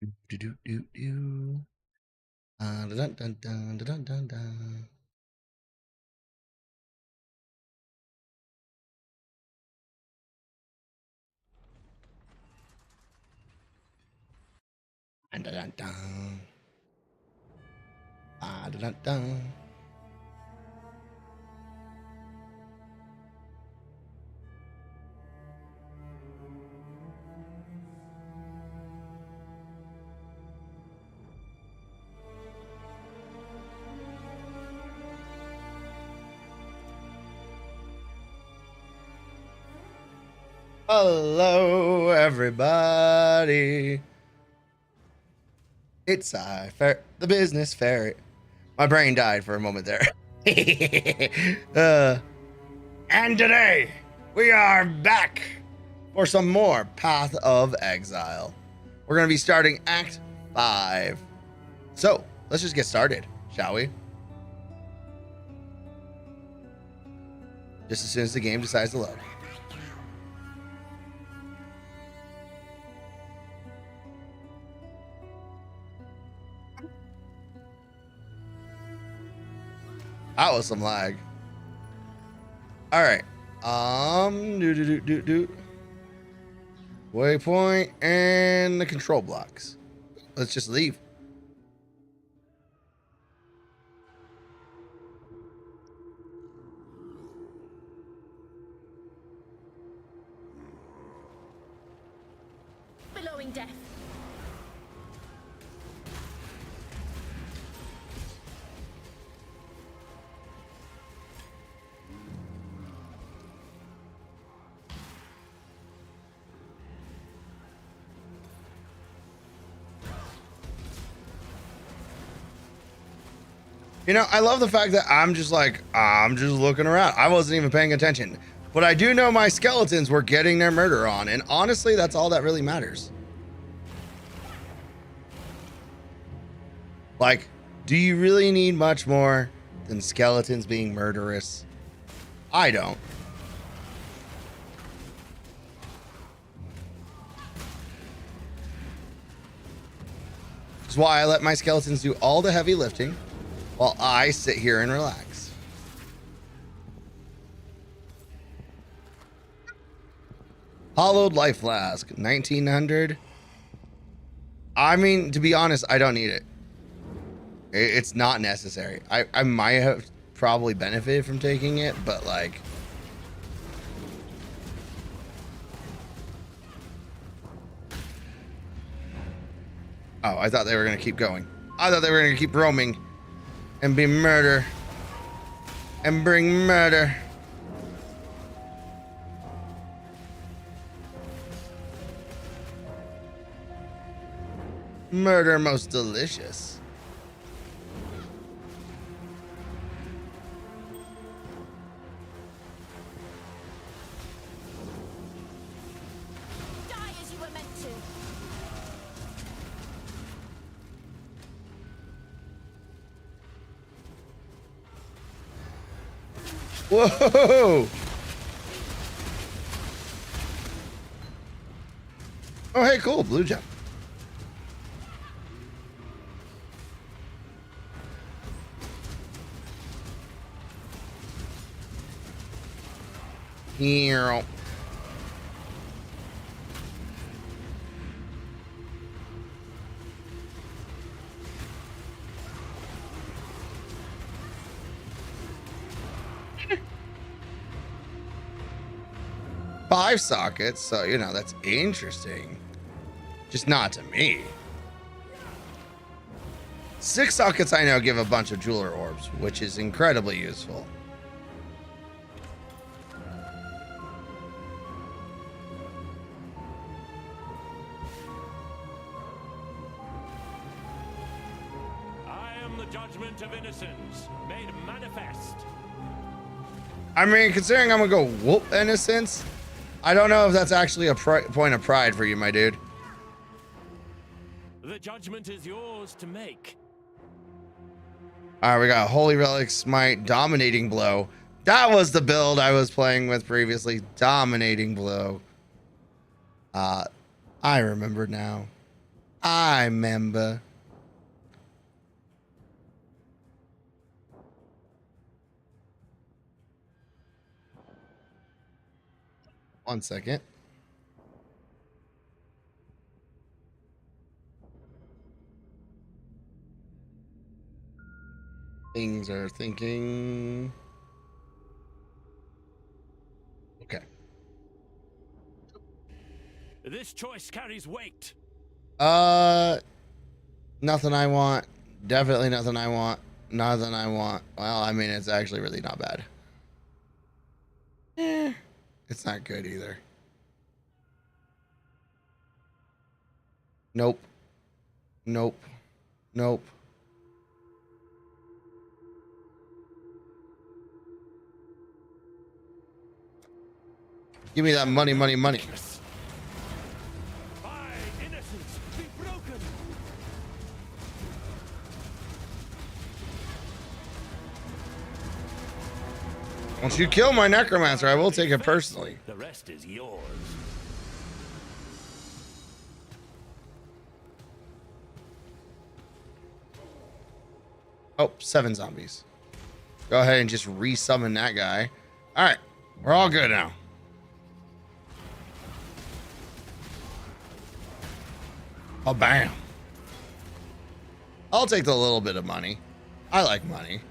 Do do do do. Dun dun dun dun dun dun dun. Dun dun dun dun. Dun dun dun. Hello, everybody. It's PsyFerret, the business ferret. My brain died for a moment there. And today, we are back for some more Path of Exile. We're going to be starting Act 5. So, let's just get started, shall we? Just as soon as the game decides to load. That was some lag. All right. Waypoint and the control blocks. Let's just leave. Billowing death. You know, I love the fact that I'm just looking around. I wasn't even paying attention. But I do know my skeletons were getting their murder on. And honestly, that's all that really matters. Like, do you really need much more than skeletons being murderous? I don't. That's why I let my skeletons do all the heavy lifting while I sit here and relax. Hollowed life flask, 1900. I mean, to be honest, I don't need it. It's not necessary. I might have probably benefited from taking it, but like, oh, I thought they were gonna keep going. I thought they were gonna keep roaming and be murder and bring murder. Murder most delicious. Die as you were meant to. Whoa! Oh, hey, cool, blue jump. Here. 5 sockets, so you know that's interesting. Just not to me. 6 sockets I know give a bunch of jeweler orbs, which is incredibly useful. I am the judgment of innocence, made manifest. I mean, considering I'm gonna go whoop innocence, I don't know if that's actually a point of pride for you, my dude. The judgment is yours to make. All right, we got Holy Relic Smite, Dominating Blow. That was the build I was playing with previously. Dominating Blow. I remember now. I remember. One second. Things are thinking. Okay. This choice carries weight. Nothing I want. Definitely nothing I want. Nothing I want. Well, I mean, it's actually really not bad. It's not good either. Nope. Nope. Nope. Give me that money, money, money. By innocence be broken. Once you kill my necromancer, I will take it personally. The rest is yours. Oh, 7 zombies. Go ahead and just resummon that guy. All right, we're all good now. Oh, bam. I'll take the little bit of money. I like money.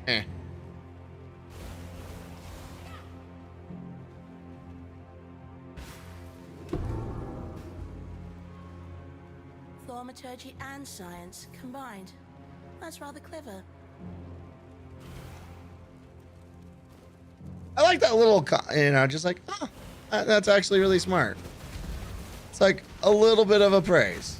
Eh. Thaumaturgy and science combined. That's rather clever. I like that little, just like, oh, that's actually really smart. It's like a little bit of a praise.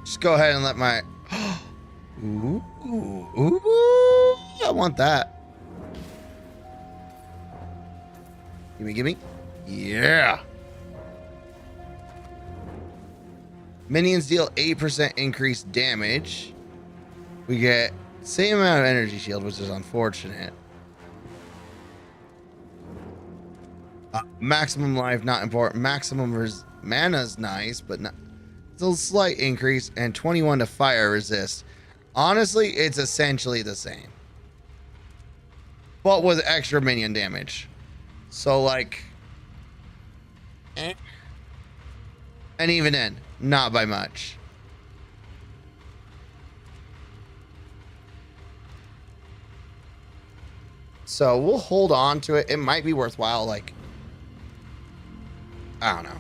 Just go ahead and let my ooh, I want that. Gimme. Yeah. Minions deal 8% increased damage. We get same amount of energy shield, which is unfortunate. Maximum life, not important. Maximum mana's nice, but not. Still slight increase, and 21 to fire resist. Honestly, it's essentially the same, but with extra minion damage. So like, and even then, not by much. So we'll hold on to it. It might be worthwhile, like, I don't know.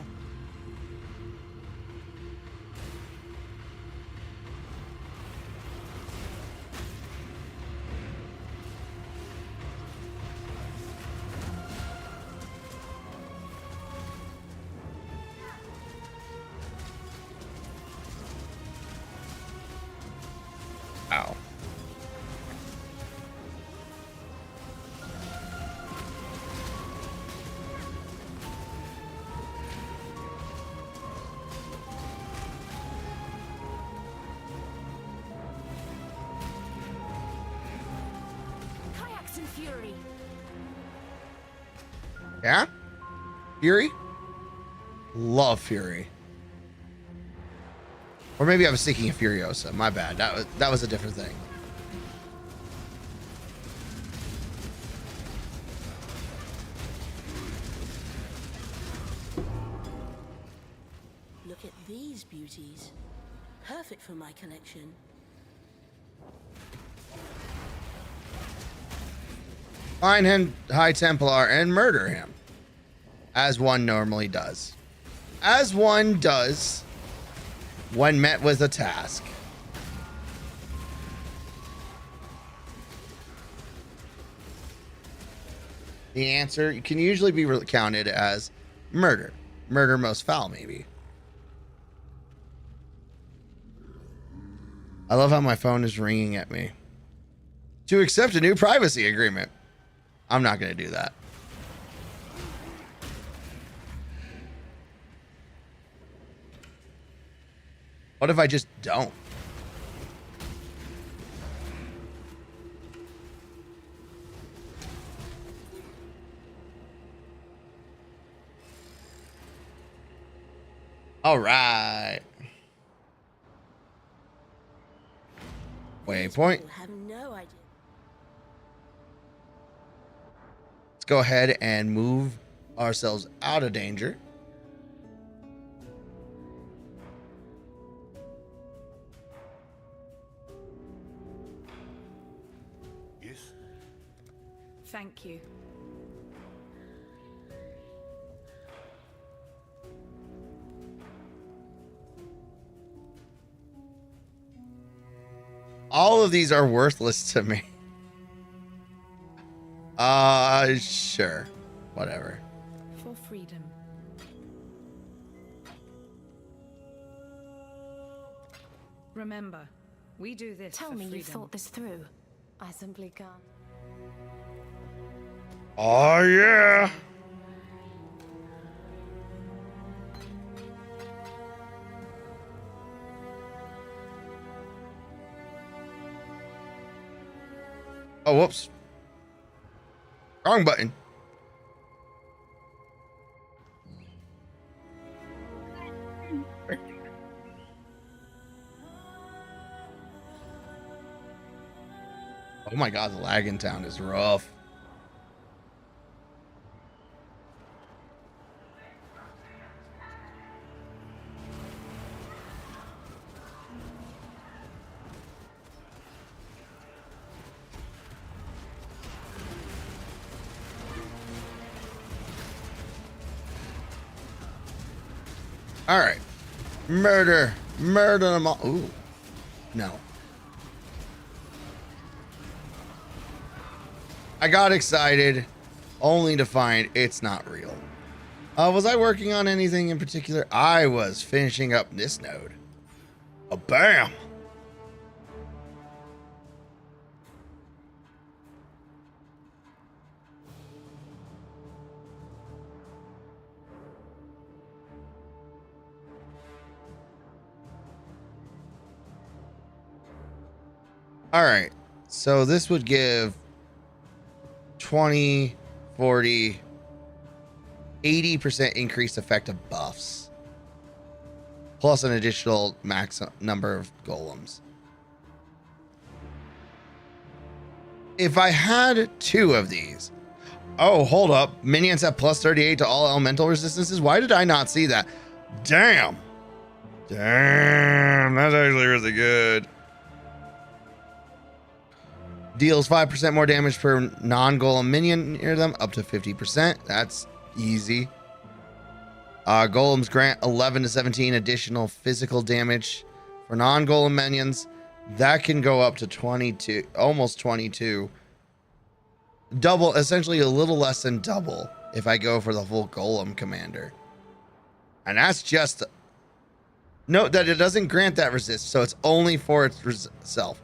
Ow. Kayaks and Fury. Yeah? Fury? Love Fury. Or maybe I was thinking of Furiosa. My bad. That was a different thing. Look at these beauties. Perfect for my collection. Find him, High Templar, and murder him. As one normally does. As one does when met with a task. The answer can usually be counted as murder. Murder most foul, maybe. I love how my phone is ringing at me. To accept a new privacy agreement. I'm not going to do that. What if I just don't? All right. Waypoint. People have no idea. Let's go ahead and move ourselves out of danger. Yes. Thank you. All of these are worthless to me. Sure. Whatever. For freedom. Remember, we do this Tell for me freedom. you've thought this through. I simply can't. Oh, yeah. Oh, whoops. Wrong button. Oh my god, the lag in town is rough. All right. Murder them all. Ooh. No. I got excited only to find it's not real. Was I working on anything in particular? I was finishing up this node. Oh, bam. All right. So this would give 20, 40, 80% increased effective buffs. Plus an additional max number of golems. If I had 2 of these. Oh, hold up. Minions have plus 38 to all elemental resistances. Why did I not see that? Damn. Damn. That's actually really good. Deals 5% more damage per non-golem minion near them, up to 50%. That's easy. Golems grant 11 to 17 additional physical damage for non-golem minions. That can go up to 22, almost 22. Double, essentially a little less than double if I go for the full golem commander. And that's just... Note that it doesn't grant that resist, so it's only for itself.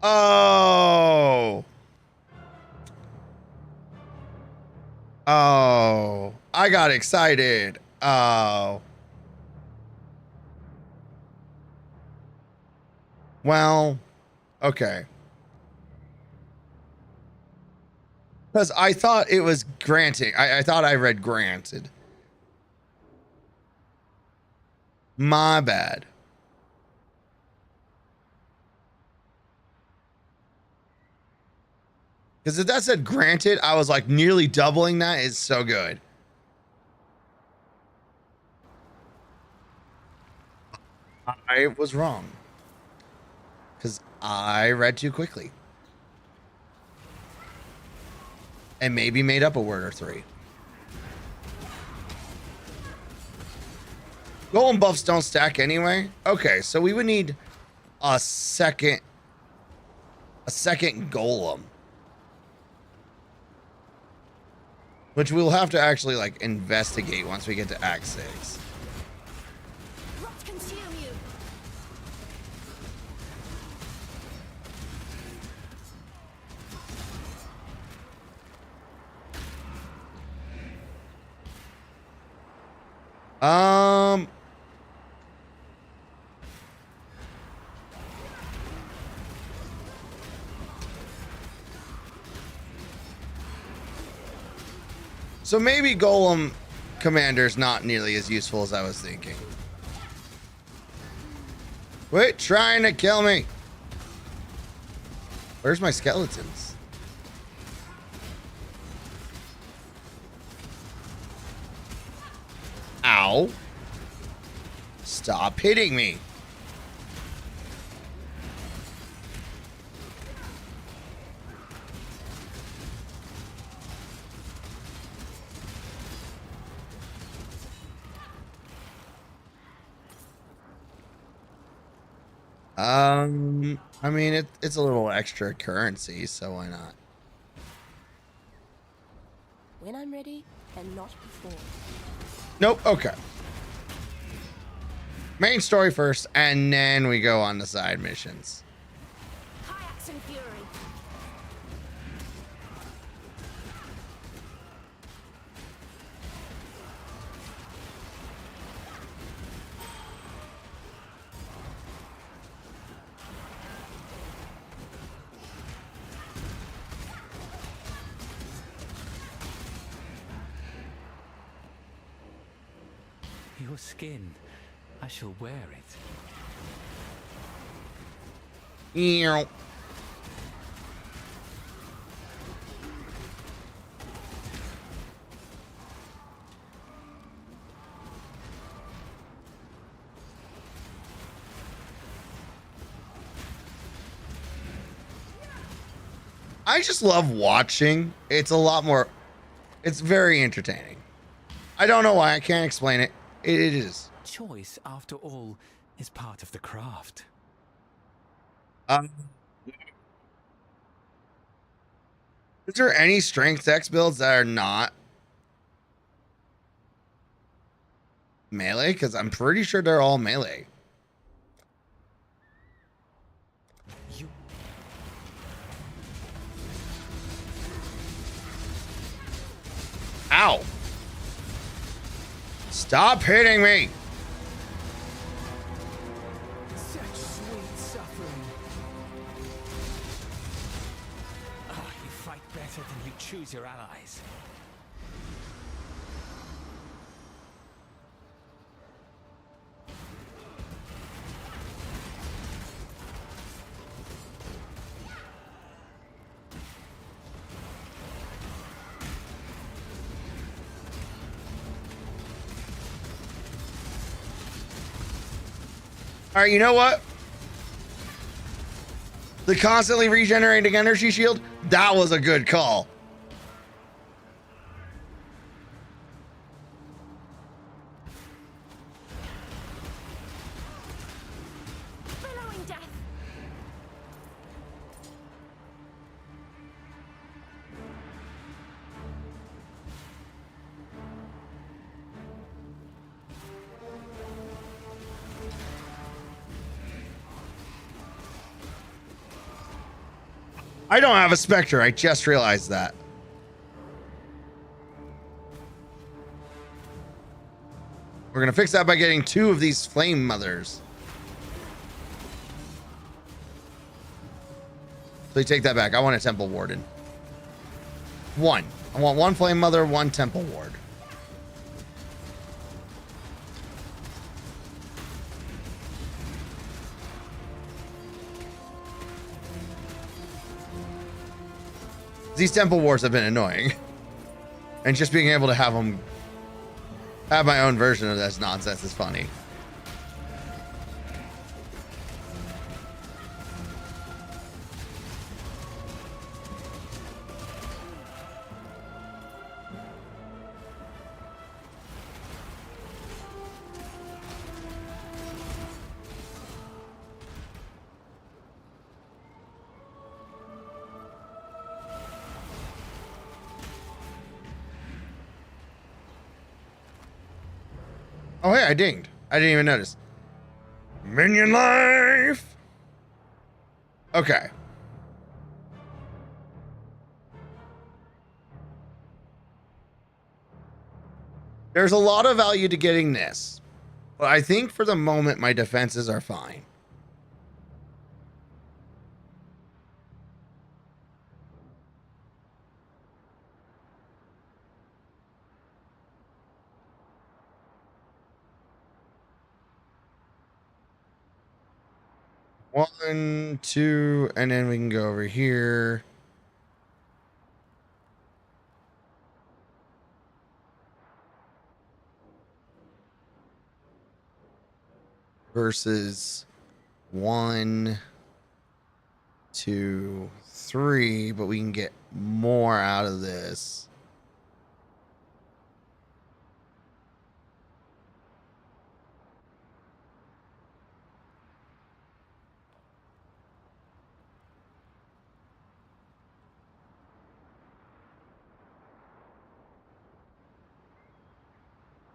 Oh. Oh. I got excited. Oh. Well, okay. Because I thought it was granting. I thought I read granted. My bad. Because if that said granted, I was like nearly doubling that is so good. I was wrong. Because I read too quickly. And maybe made up a word or 3. Golem buffs don't stack anyway. Okay, so we would need a second golem. which we'll have to actually like investigate once we get to Act 6. Rot consume you. So maybe Golem Commander's not nearly as useful as I was thinking. Quit trying to kill me. Where's my skeletons? Ow. Stop hitting me. I mean, it's a little extra currency, so why not? When I'm ready, and not before. Nope, okay. Main story first, and then we go on the side missions. Kayaks and fury. Your skin. I shall wear it. Ew. I just love watching. It's a lot more. It's very entertaining. I don't know why. I can't explain it. It is. Choice, after all, is part of the craft. Is there any strength X builds that are not melee? Because I'm pretty sure they're all melee. You... Ow. Stop hitting me. Such sweet suffering. Ah, you fight better than you choose your allies. All right, you know what? The constantly regenerating energy shield, that was a good call. Billowing death. I don't have a Spectre. I just realized that. We're going to fix that by getting 2 of these flame mothers. So you take that back. I want a Temple Warden. 1. I want 1 flame mother, 1 Temple Ward. These Temple Wars have been annoying. And just being able to have them have my own version of this nonsense is funny. Oh, hey, I dinged. I didn't even notice. Minion life. Okay. There's a lot of value to getting this, but I think for the moment my defenses are fine. One, two, and then we can go over here. Versus 1, 2, 3, but we can get more out of this.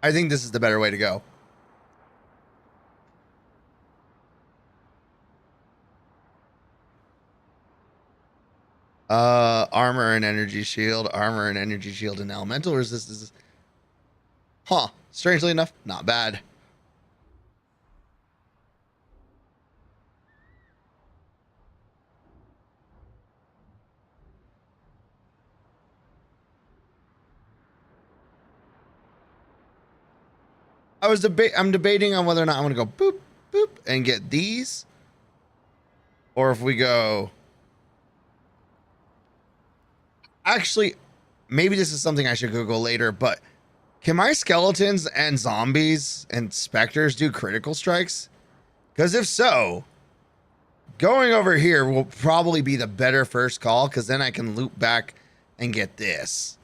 I think this is the better way to go. Armor and energy shield, and elemental resistance. Huh. Strangely enough, not bad. I'm debating on whether or not I want to go boop, boop, and get these. Or if we go... Actually, maybe this is something I should Google later, but can my skeletons and zombies and specters do critical strikes? Because if so, going over here will probably be the better first call, because then I can loop back and get this.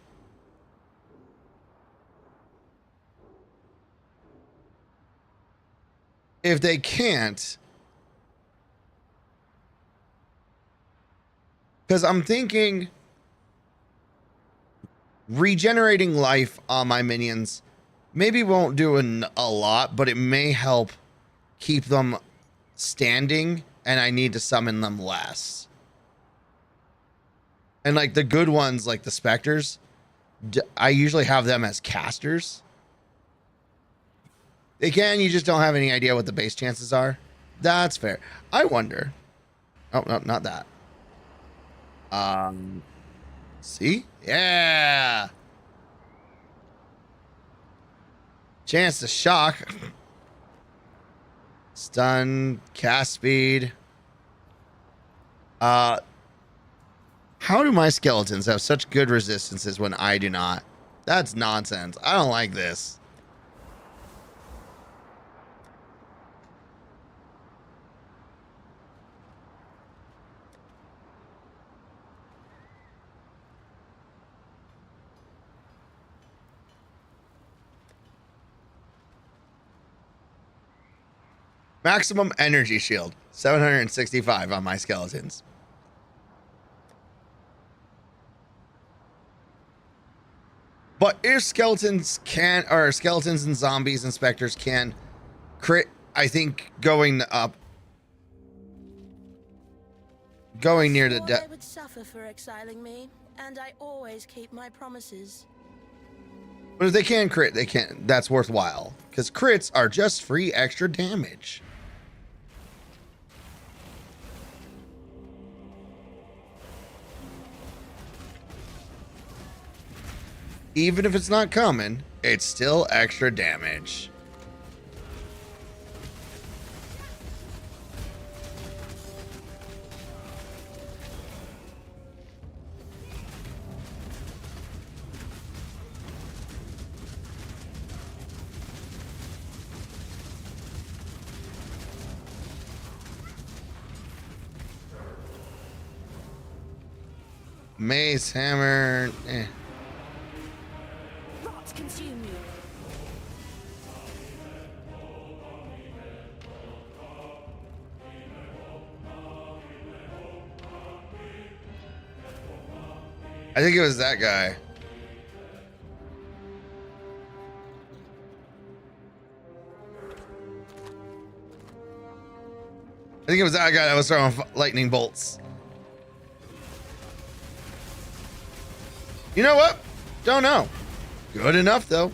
If they can't, because I'm thinking regenerating life on my minions maybe won't do a lot, but it may help keep them standing, and I need to summon them less. And like the good ones, like the specters, I usually have them as casters. Again, you just don't have any idea what the base chances are. That's fair. I wonder. Oh, no, not that. See? Yeah. Chance to shock. Stun, cast speed. How do my skeletons have such good resistances when I do not? That's nonsense. I don't like this. Maximum energy shield, 765 on my skeletons. But if skeletons and zombies and specters can crit, I think going up, going near the Swore death. they would suffer for exiling me, and I always keep my promises. But if they can crit, they can. That's worthwhile, because crits are just free extra damage. Even if it's not common, it's still extra damage. Mace, hammer, Rot consume you. I think it was that guy. I think it was that guy that was throwing lightning bolts. You know what? Don't know. Good enough, though.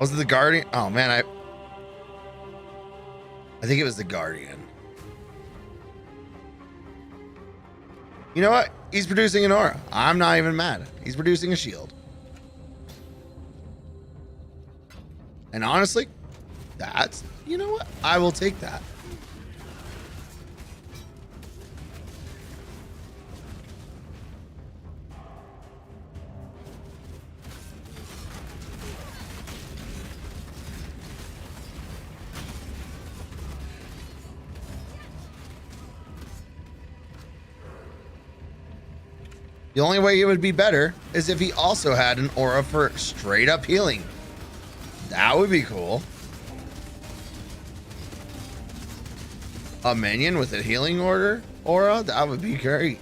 Was it the Guardian? Oh man, I think it was the Guardian. You know what? He's producing an aura. I'm not even mad. He's producing a shield. And honestly, that's, you know what? I will take that. The only way it would be better is if he also had an aura for straight up healing. That would be cool. A minion with a healing aura? That would be great.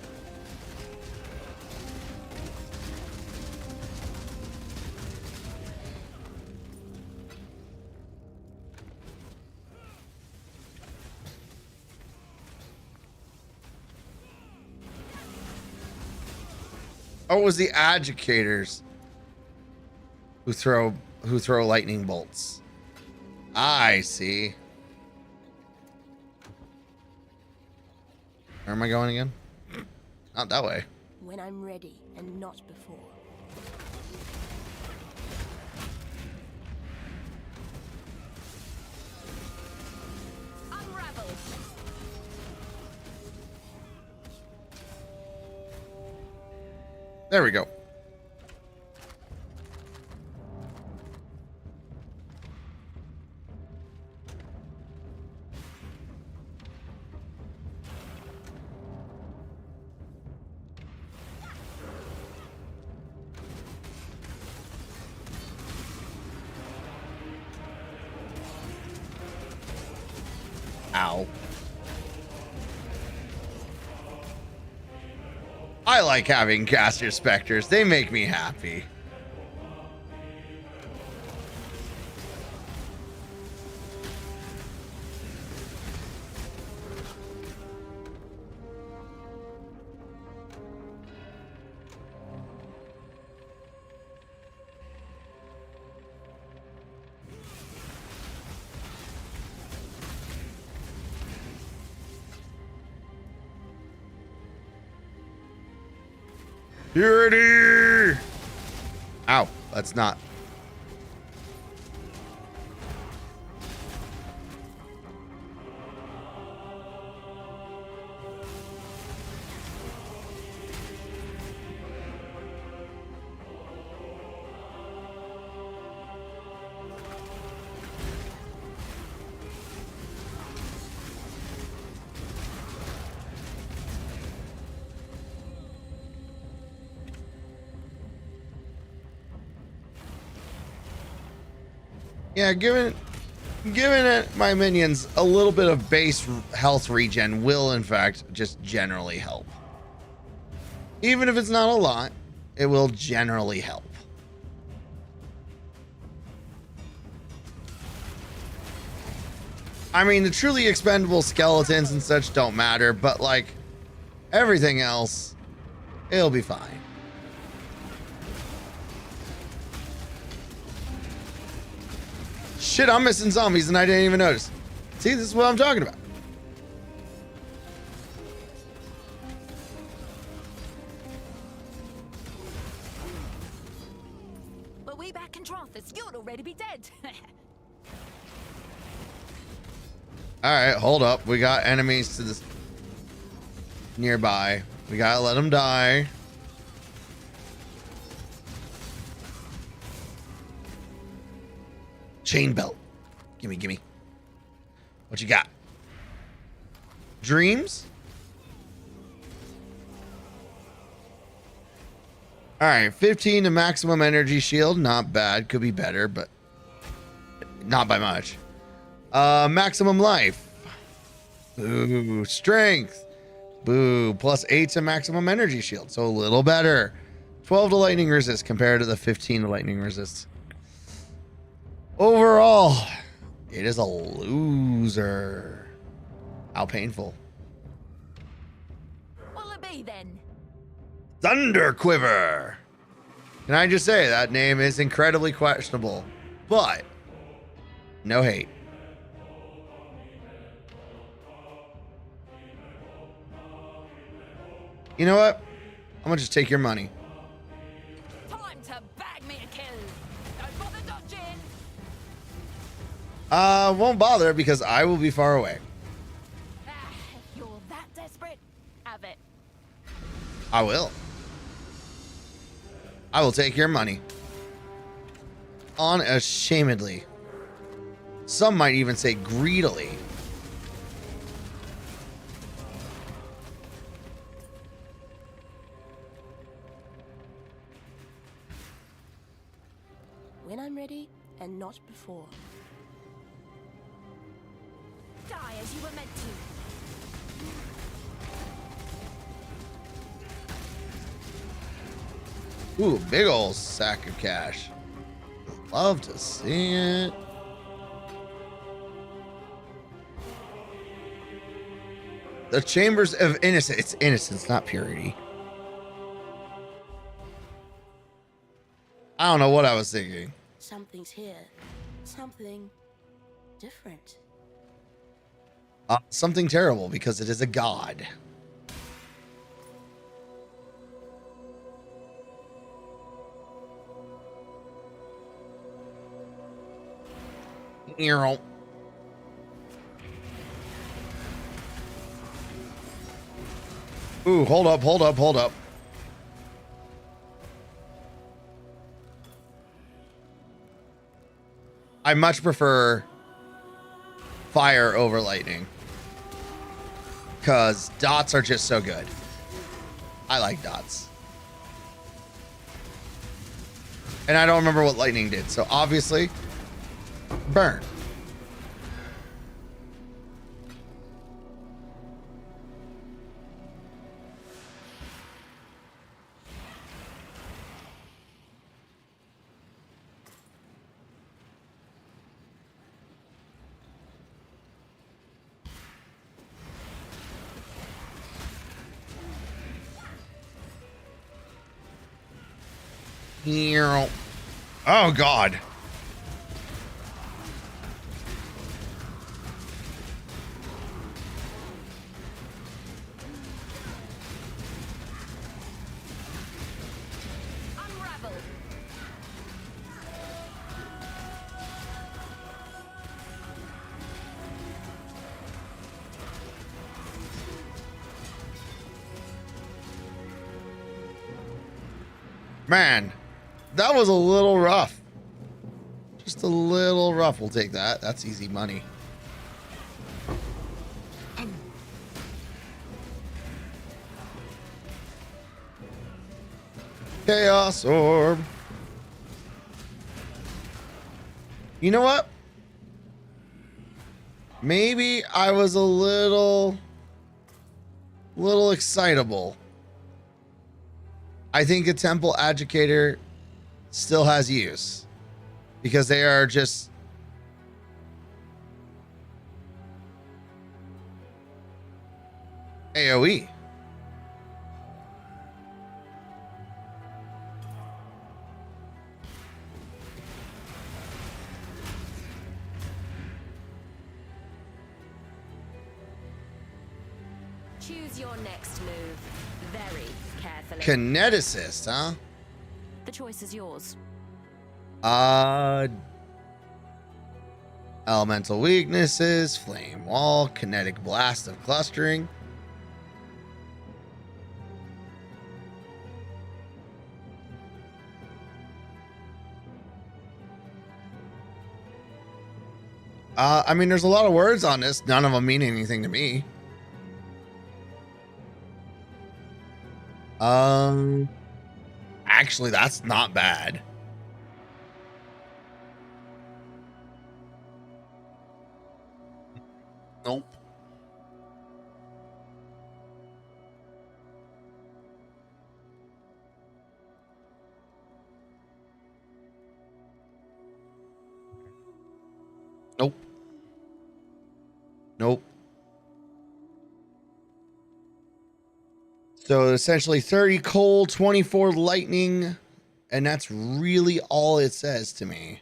Oh, it was the educators who throw lightning bolts. I see. Where am I going again? Not that way. When I'm ready and not before. Unravel. There we go. Ow. I like having caster specters. They make me happy. Purity! Ow, that's not. Yeah, giving it my minions a little bit of base health regen will, in fact, just generally help. Even if it's not a lot, it will generally help. I mean, the truly expendable skeletons and such don't matter, but like everything else, it'll be fine. Shit, I'm missing zombies and I didn't even notice. See, this is what I'm talking about. But we back in Tranthus, you'd already be dead. Alright, hold up. We got enemies to this nearby. We gotta let them die. Chain belt. Gimme, gimme. What you got? Dreams? All right, 15 to maximum energy shield. Not bad. Could be better, but not by much. Maximum life. Boo. Strength. Boo. Plus 8 to maximum energy shield. So a little better. 12 to lightning resist compared to the 15 to lightning resist. Overall, it is a loser. How painful. What'll it be then? Thunder Quiver. Can I just say that name is incredibly questionable, but no hate. You know what? I'm gonna just take your money. Time to bag me a kill. Don't bother dodging. Won't bother because I will be far away. If you're that desperate, have it. I will. I will take your money. Unashamedly. Some might even say greedily. When I'm ready, and not before. Die as you were meant to. Ooh, big old sack of cash. Love to see it. The Chambers of Innocence. It's innocence, not purity. I don't know what I was thinking. Something's here. Something different. Something terrible because it is a god. Ooh, hold up, hold up, hold up. I much prefer fire over lightning. Because dots are just so good. I like dots. And I don't remember what lightning did. So obviously, burn. Oh God. Unravel. Man, that was a little rough. Just a little rough. We'll take that. That's easy money. Chaos Orb. You know what? Maybe I was a little excitable. I think a temple educator still has use because they are just AoE. Choose your next move very carefully. Kineticist, huh? The choice is yours. Elemental weaknesses, flame wall, kinetic blast of clustering. I mean, there's a lot of words on this. None of them mean anything to me. Actually, that's not bad. Nope. Nope. Nope. So essentially 30 cold, 24 lightning, and that's really all it says to me.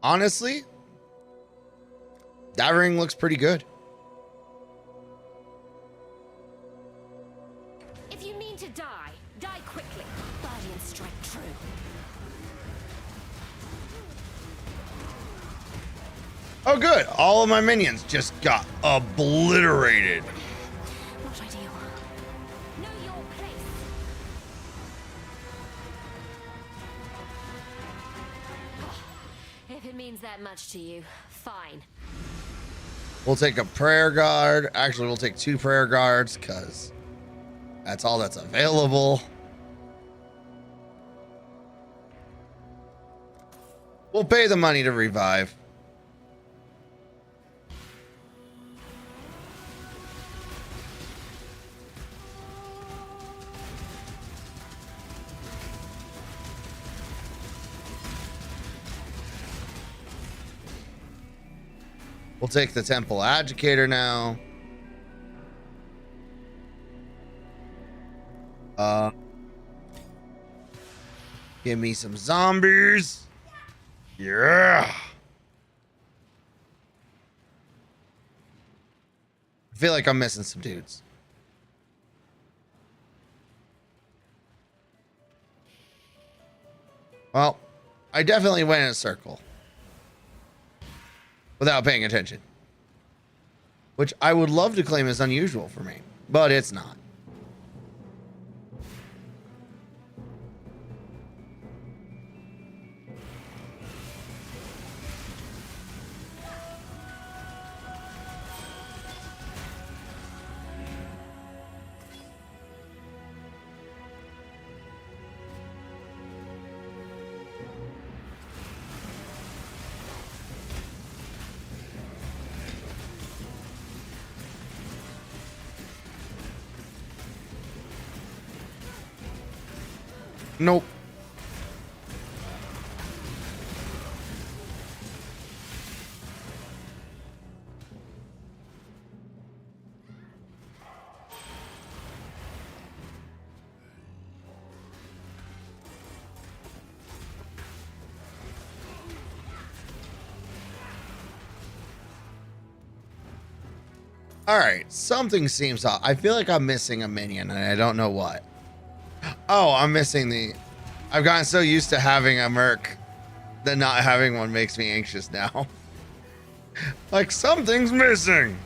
Honestly, that ring looks pretty good. If you mean to die, die quickly. Body and strike true. Oh, good. All of my minions just got obliterated. Not ideal. Know your place. If it means that much to you, fine. We'll take a prayer guard. Actually, we'll take 2 prayer guards because that's all that's available. We'll pay the money to revive. We'll take the temple educator now. Give me some zombies. Yeah. I feel like I'm missing some dudes. Well, I definitely went in a circle without paying attention, which I would love to claim is unusual for me, but it's not. Nope. All right, something seems off. I feel like I'm missing a minion and I don't know what. Oh, I'm missing the... I've gotten so used to having a merc that not having one makes me anxious now. Like something's missing.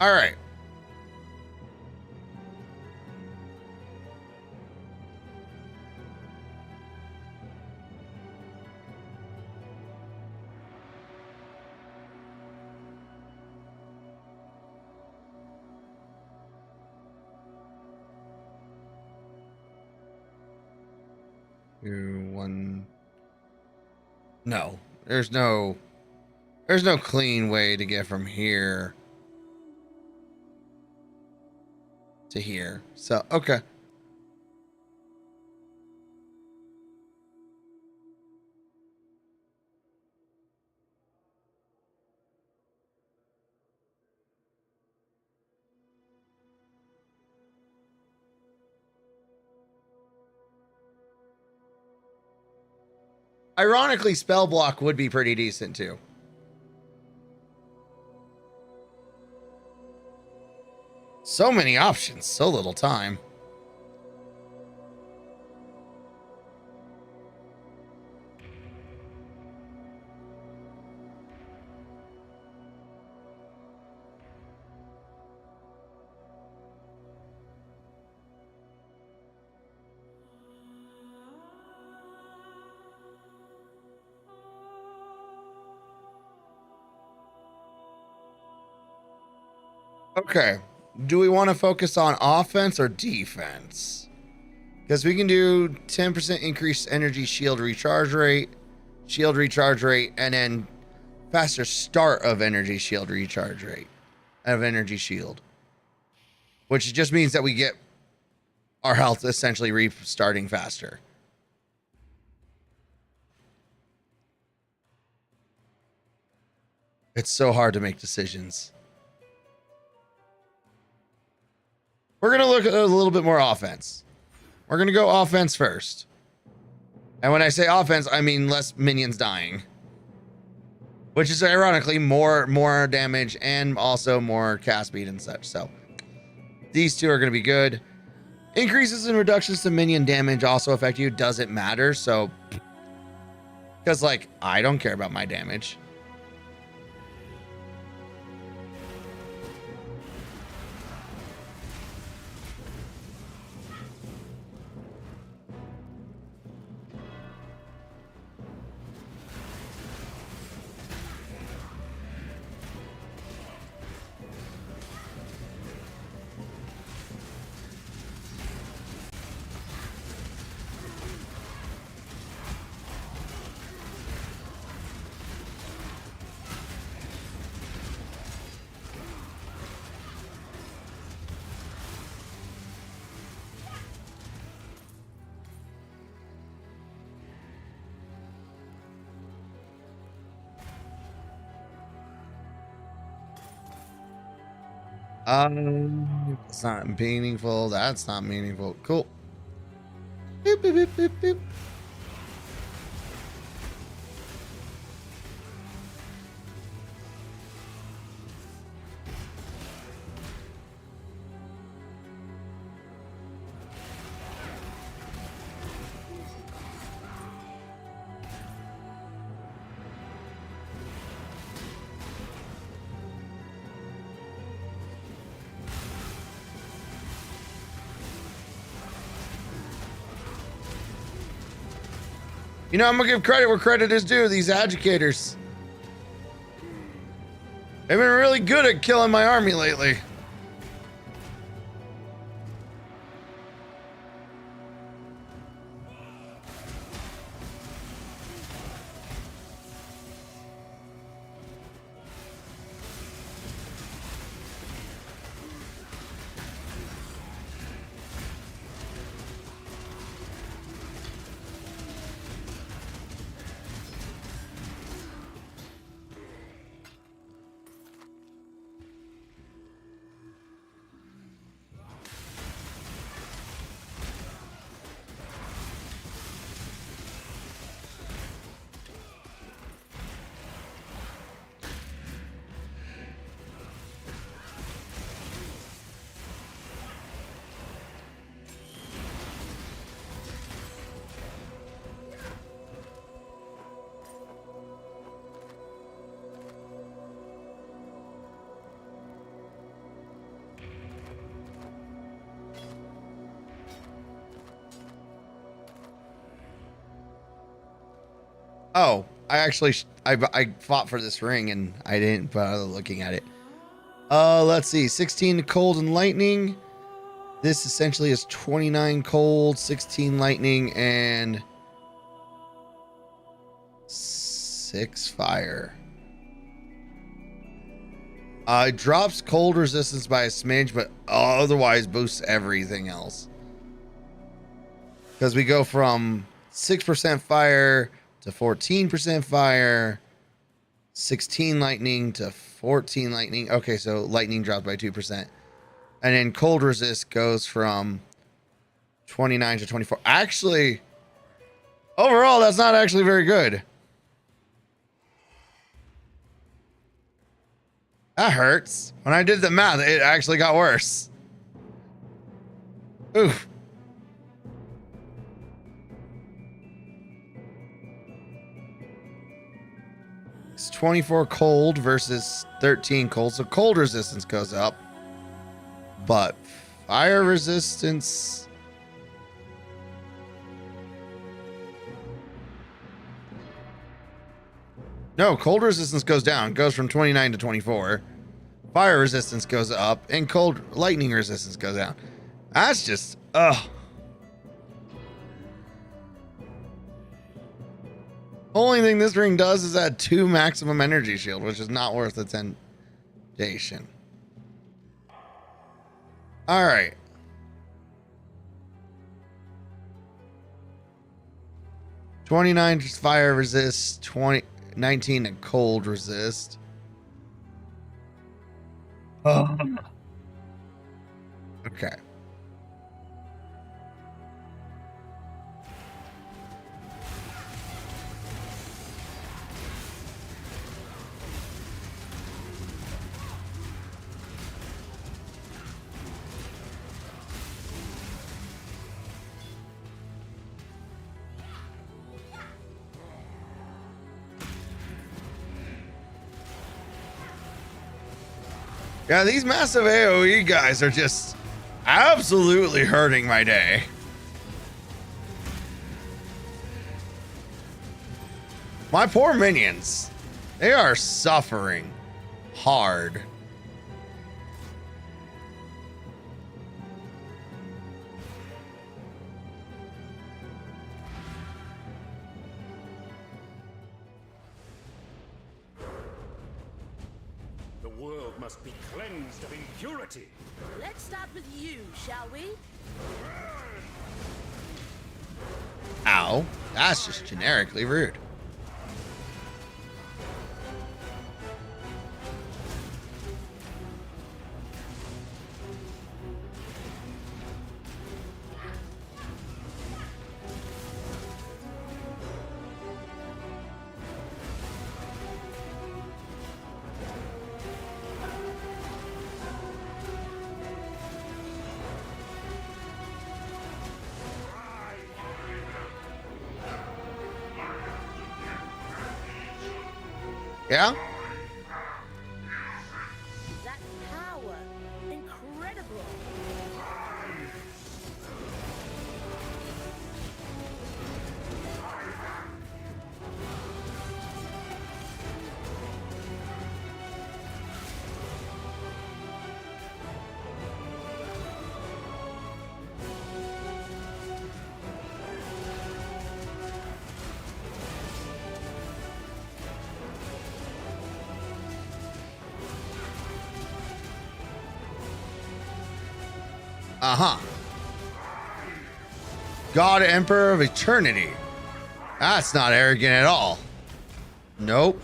All right. One. No, there's no clean way to get from here to here. So, okay. Ironically, spell block would be pretty decent too. So many options, so little time. Okay. Do we want to focus on offense or defense? Because we can do 10% increased energy shield recharge rate, and then faster start of energy shield recharge rate of energy shield. Which just means that we get our health essentially restarting faster. It's so hard to make decisions. We're going to look at a little bit more offense. We're going to go offense first. And when I say offense, I mean less minions dying. Which is ironically more damage and also more cast speed and such. So these two are going to be good. Increases and reductions to minion damage also affect you. Doesn't matter. So, because like, I don't care about my damage. It's not meaningful. That's not meaningful. Cool. Boop, boop, boop, boop, boop. You know, I'm gonna give credit where credit is due. These educators, they've been really good at killing my army lately. Oh, I fought for this ring and I didn't bother looking at it. Let's see. 16 cold and lightning. This essentially is 29 cold, 16 lightning, and 6 fire. It drops cold resistance by a smidge, but otherwise boosts everything else. Because we go from 6% fire to 14% fire, 16 lightning to 14 lightning. Okay, so lightning dropped by 2%. And then cold resist goes from 29 to 24. Actually, Overall, that's not actually very good. That hurts. When I did the math, it actually got worse. Oof. It's 24 cold versus 13 cold. So cold resistance goes up. But fire resistance... No, cold resistance goes down. Goes from 29 to 24. Fire resistance goes up. And cold lightning resistance goes down. That's just... ugh. Only thing this ring does is add 2 maximum energy shield, which is not worth the temptation. Alright. $29 fire resist, 19 to cold resist. Okay. Yeah, these massive AoE guys are just absolutely hurting my day. My poor minions. They are suffering hard. The world must be cleansed of impurity. Let's start with you, shall we? Ow. That's just generically rude. Yeah? That power. Incredible. Uh-huh. God Emperor of Eternity. That's not arrogant at all. Nope.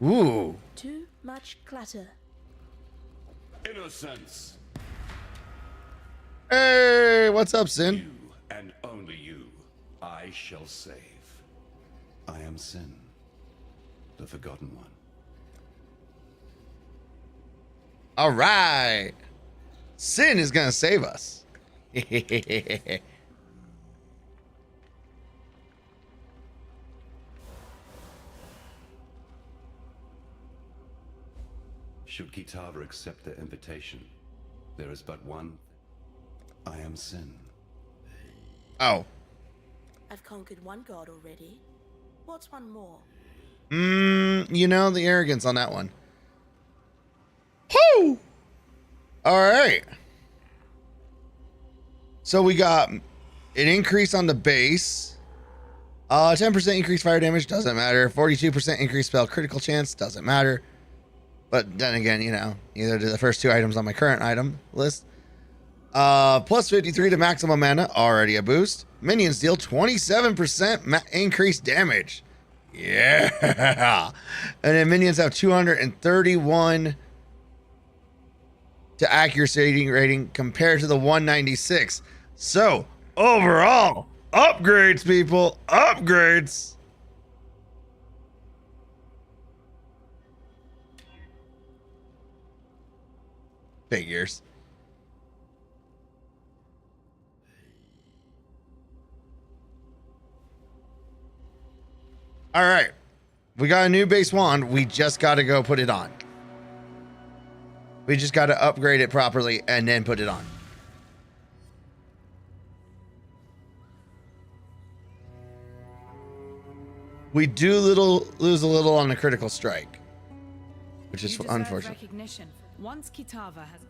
Ooh. Too much clutter. Innocence. Hey, what's up, Sin? You and only you, I shall save. I am Sin, the Forgotten One. All right. Sin is gonna save us. Should Kitava accept their invitation, there is but one. I am Sin. Oh. I've conquered one god already. What's one more? You know, the arrogance on that one. Whoo! All right. So we got an increase on the base. 10% increased fire damage, doesn't matter. 42% increased spell critical chance, doesn't matter. But then again, you know, either do the first two items on my current item list. Plus 53 to maximum mana, already a boost. Minions deal 27% increased damage. Yeah. And then minions have 231 to accuracy rating compared to the 196. So, overall, upgrades, people. Upgrades. Figures. All right. We got a new base wand. We just got to go put it on. We just got to upgrade it properly and then put it on. We do lose a little on the critical strike, which is unfortunate. Recognition. Once Kitava has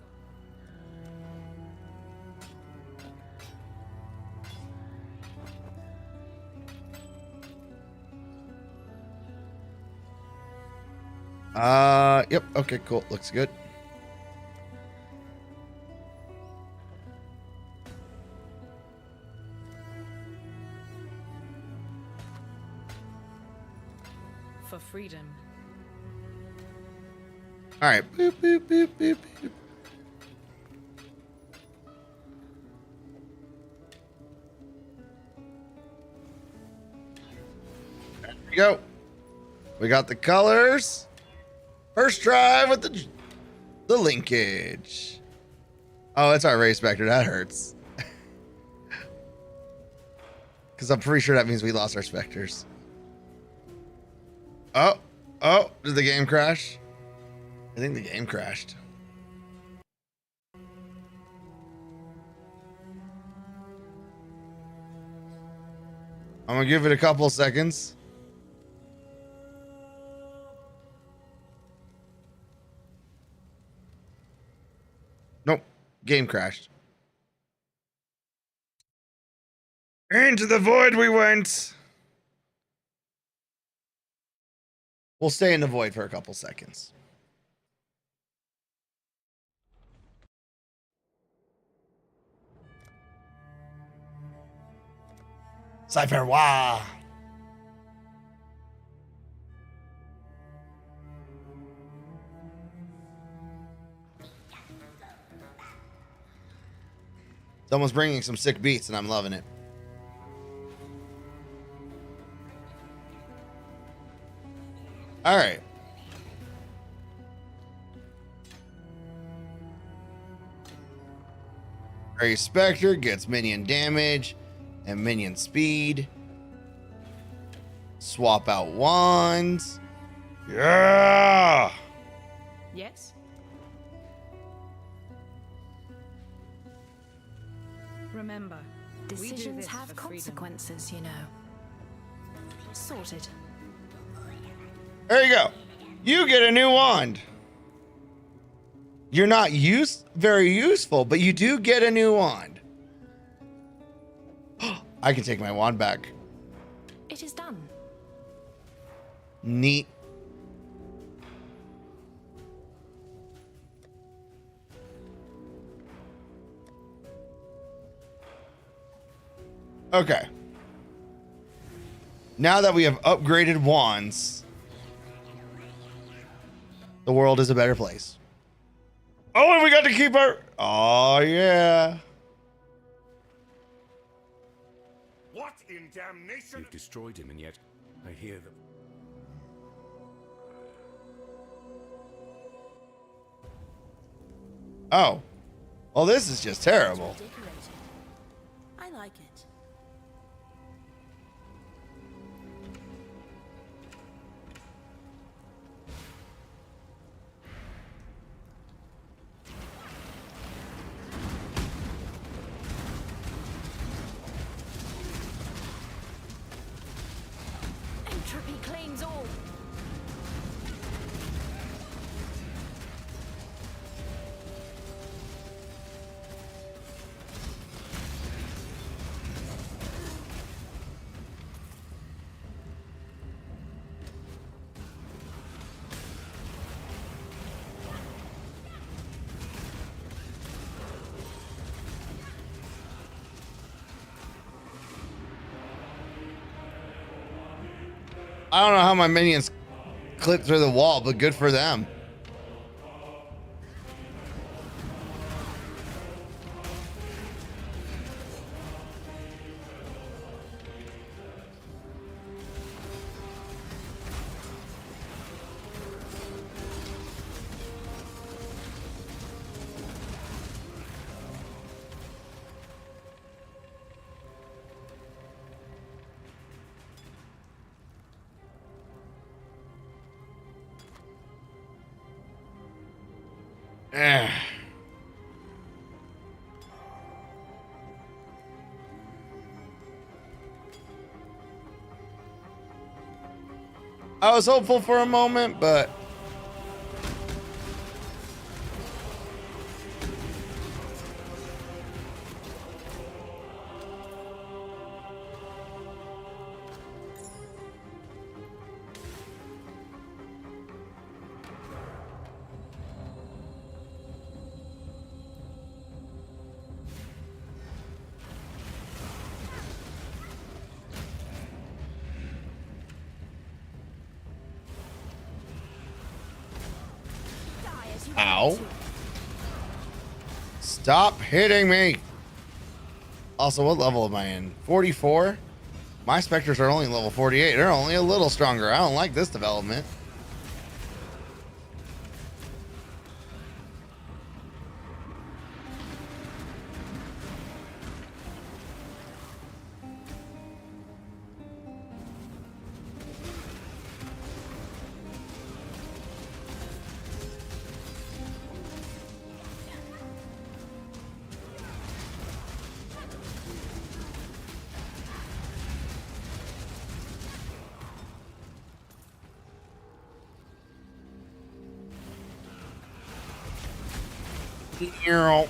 Yep. Okay, cool. Looks good. for freedom. All right. Boop, boop, boop, boop, boop. There we go. We got the colors. First try with the linkage. Oh, it's our race vector. That hurts. Because I'm pretty sure that means we lost our specters. Oh, did the game crash? I think the game crashed. I'm gonna give it a couple seconds. Nope, game crashed. Into the void we went. We'll stay in the void for a couple seconds. PsyFerret, wow. Someone's bringing some sick beats and I'm loving it. All right. Fairy Spectre gets minion damage and minion speed. Swap out wands. Yeah. Yes. Remember, we do Decisions this have for freedom. consequences, you know. Sorted. There you go. You get a new wand. You're not very useful, but you do get a new wand. I can take my wand back. It is done. Neat. Okay. Now that we have upgraded wands, the world is a better place. Oh, and we got to keep our... Oh, yeah. What in damnation? You've destroyed him, and yet I hear them. Oh. Well, this is just terrible. Decorated. I like it. Entropy claims all. I don't know how my minions clip through the wall, but good for them. Eh. I was hopeful for a moment, but ow. Stop hitting me. Also, what level am I in? 44? My specters are only level 48. They're only a little stronger. I don't like this development. Earl.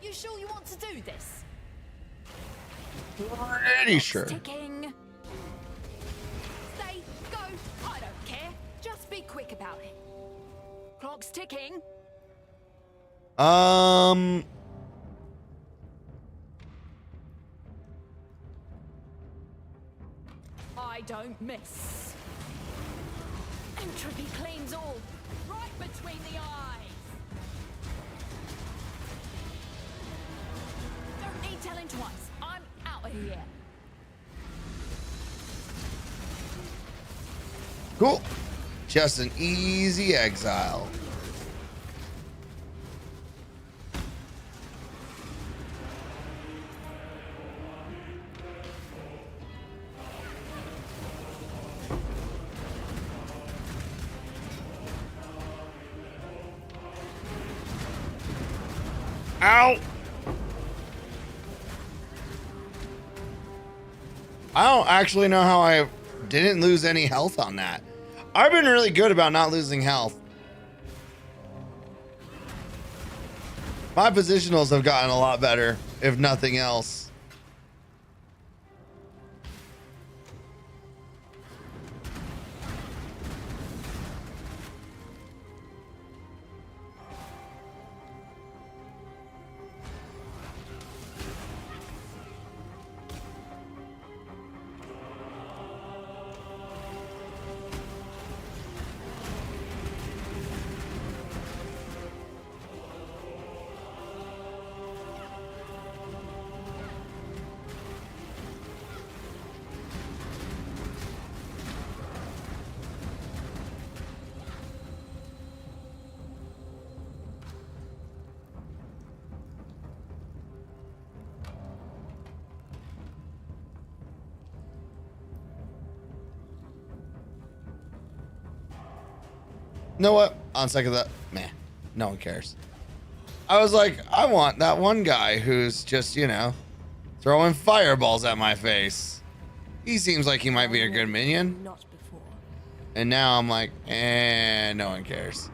You sure you want to do this? Pretty sure. Ticking. Stay, go. I don't care. Just be quick about it. Clock's ticking. I don't miss. Entropy cleans all. Right between the eyes. Don't need telling twice. I'm out of here. Cool. Just an easy exile. Ow! I don't actually know how I didn't lose any health on that. I've been really good about not losing health. My positionals have gotten a lot better, if nothing else. You know what? On second thought, meh, no one cares. I was like, I want that one guy who's just, you know, throwing fireballs at my face. He seems like he might be a good minion. Not before. And now I'm like, no one cares.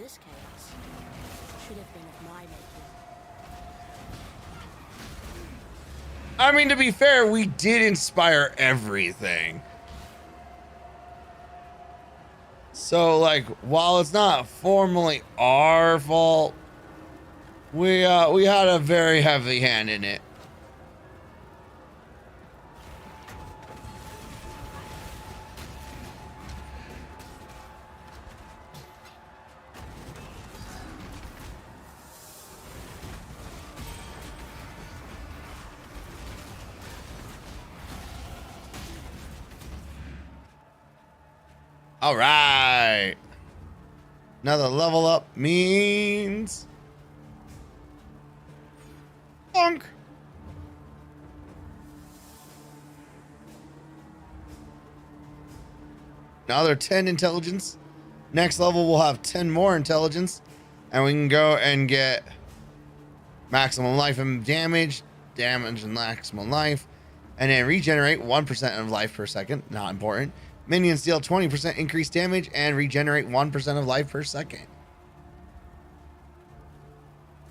this chaos should have been of my making. I mean, to be fair, we did inspire everything. So, like, while it's not formally our fault, we had a very heavy hand in it. All right. Another level up means bonk. Another 10 intelligence. Next level we'll have 10 more intelligence, and we can go and get maximum life and damage and maximum life, and then regenerate 1% of life per second. Not important. Minions deal 20% increased damage and regenerate 1% of life per second.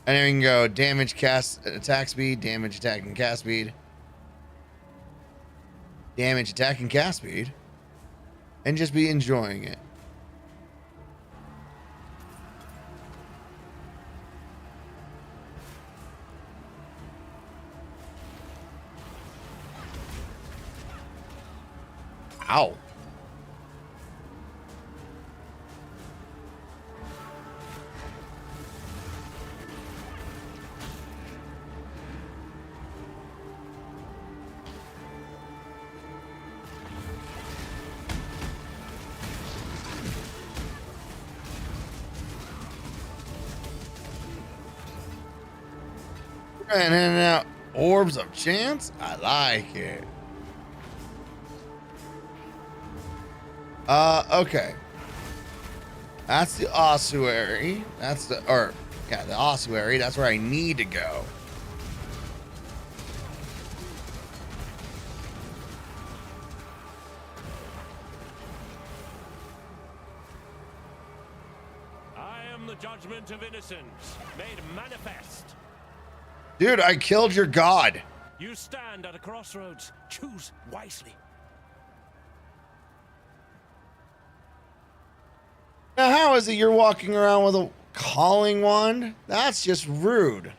And then we can go damage, cast, attack speed, damage, attack, and cast speed. Damage, attack, and cast speed. And just be enjoying it. Ow. And handing out orbs of chance. I like it. Okay. That's the ossuary. The ossuary. That's where I need to go. I am the judgment of innocence, made manifest. Dude, I killed your god. You stand at a crossroads. Choose wisely. Now, how is it you're walking around with a calling wand? That's just rude.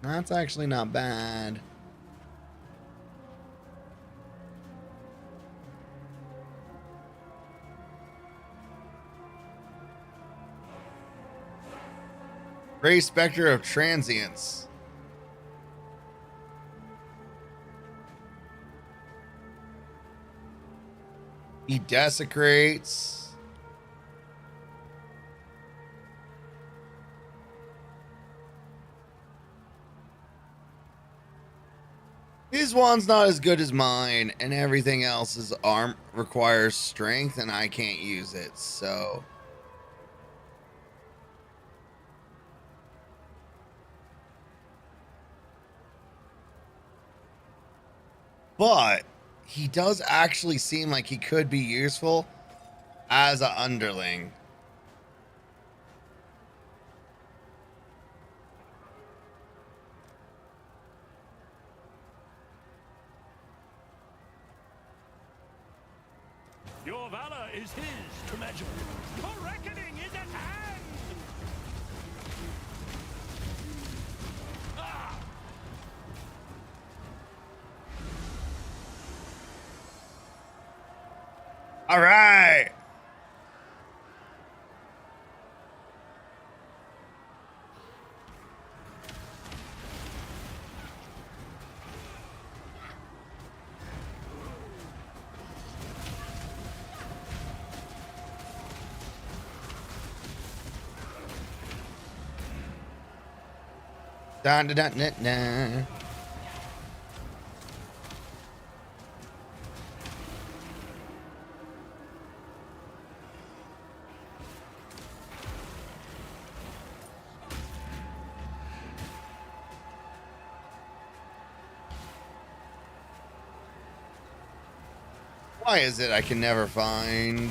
That's actually not bad. Gray Spectre of Transience. He desecrates. His wand's not as good as mine, and everything else is requires strength, and I can't use it, so. But he does actually seem like he could be useful as an underling. Your valor is his to measure. Your reckoning is at hand. Ah! All right. Dun, dun, dun, dun, dun. Why is it I can never find?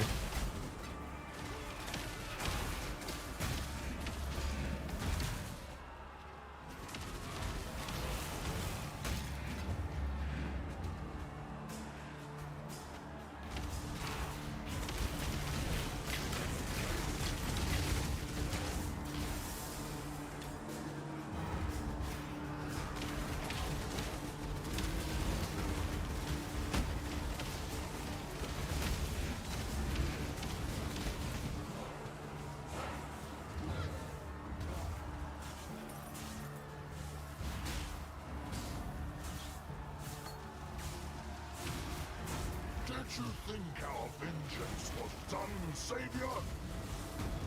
Did you think our vengeance was done, Savior?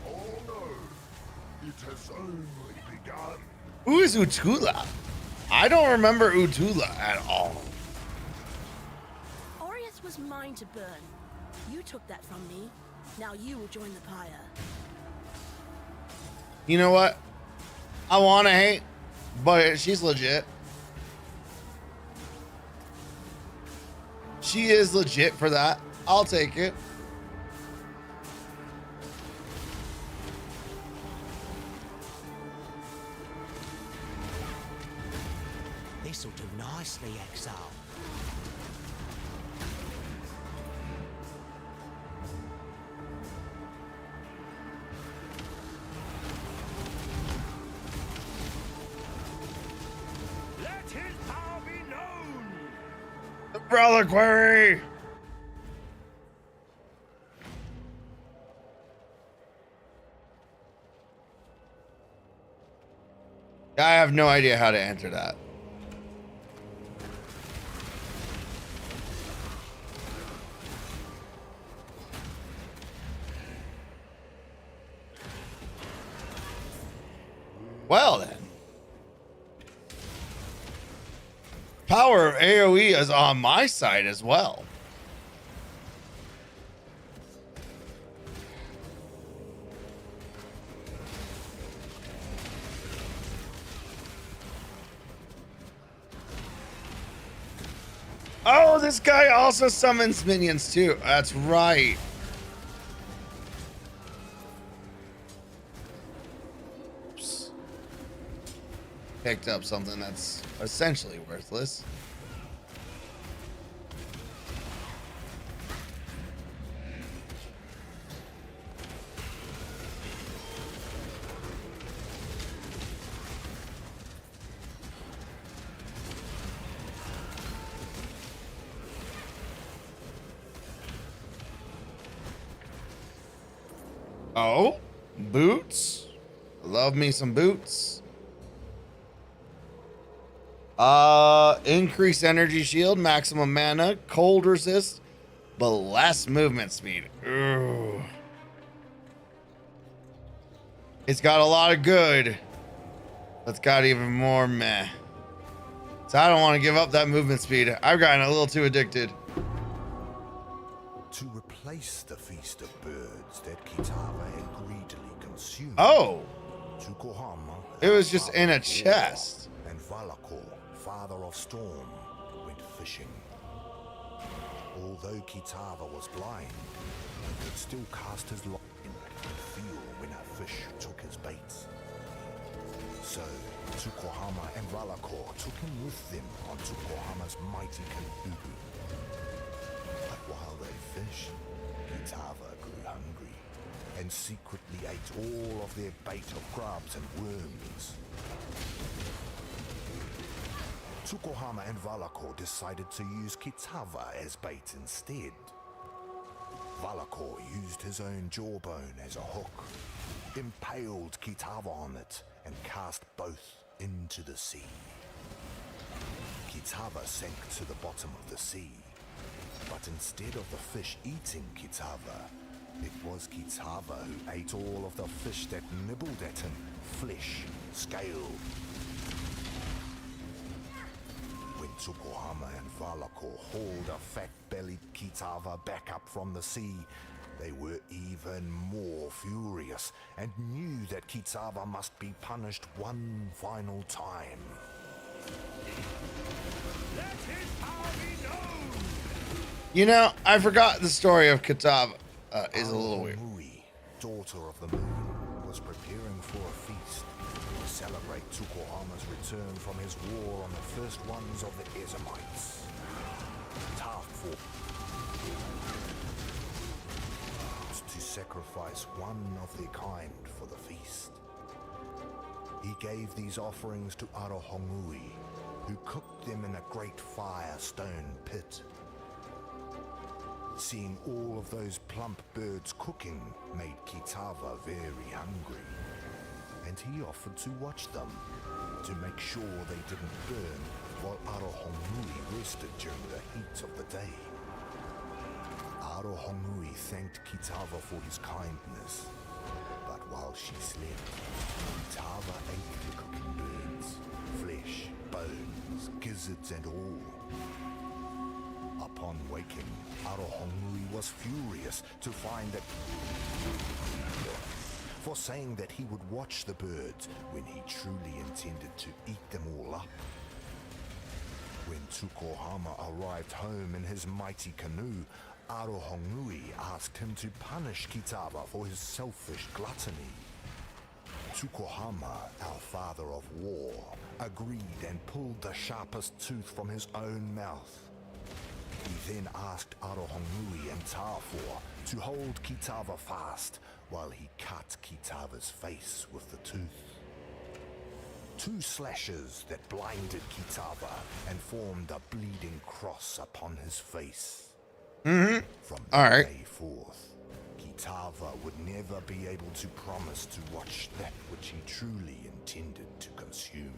Oh no, it has only begun. Who is Utula? I don't remember Utula at all. Aureus was mine to burn. You took that from me. Now you will join the pyre. You know what? I want to hate, but she's legit. She is legit for that. I'll take it. This'll do nicely, Exile. Let his power be known! The Reliquary! I have no idea how to enter that. Well then. Power of AoE is on my side as well. Oh, this guy also summons minions too. That's right. Oops. Picked up something that's essentially worthless. Oh, boots. Love me some boots. Increase energy shield, maximum mana, cold resist, but less movement speed. Ooh. It's got a lot of good. It's got even more meh. So I don't want to give up that movement speed. I've gotten a little too addicted. To replace the feast of birds that Kitava had greedily consumed. Oh, Tsukuhama, it was just in a father of chest. war, and Valakor, father of storm, went fishing. Although Kitava was blind, he could still cast his line and feel when a fish took his baits. So, Tsukuhama and Valakor took him with them on Tsukuhama's mighty Kabubu. But while they fished, Kitava grew hungry and secretly ate all of their bait of grubs and worms. Tsukuhama and Valakor decided to use Kitava as bait instead. Valakor used his own jawbone as a hook, impaled Kitava on it, and cast both into the sea. Kitava sank to the bottom of the sea, but instead of the fish eating Kitava, it was Kitava who ate all of the fish that nibbled at him, flesh, scale. When Tsukuhama and Valakor hauled a fat-bellied Kitava back up from the sea, they were even more furious and knew that Kitava must be punished one final time. Let his power be known! You know, I forgot the story of Kitava is a little weird. Mui, daughter of the moon, was preparing for a feast to celebrate Tukohama's return from his war on the first ones of the Ezamites. Tafu to sacrifice one of their kind for the feast. He gave these offerings to Arohongui, who cooked them in a great fire stone pit. Seeing all of those plump birds cooking made Kitava very hungry, and he offered to watch them to make sure they didn't burn while Arohongui rested during the heat of the day. Arohongui thanked Kitava for his kindness, but while she slept, Kitava ate the cooking birds, flesh, bones, gizzards and all. Upon waking, Arohongui was furious to find that for saying that he would watch the birds when he truly intended to eat them all up. When Tukohama arrived home in his mighty canoe, Arohongui asked him to punish Kitava for his selfish gluttony. Tukohama, our father of war, agreed and pulled the sharpest tooth from his own mouth. He then asked Arohongui and Tafor to hold Kitava fast while he cut Kitava's face with the tooth. 2 slashes that blinded Kitava and formed a bleeding cross upon his face. From that day forth, Kitava would never be able to promise to watch that which he truly intended to consume.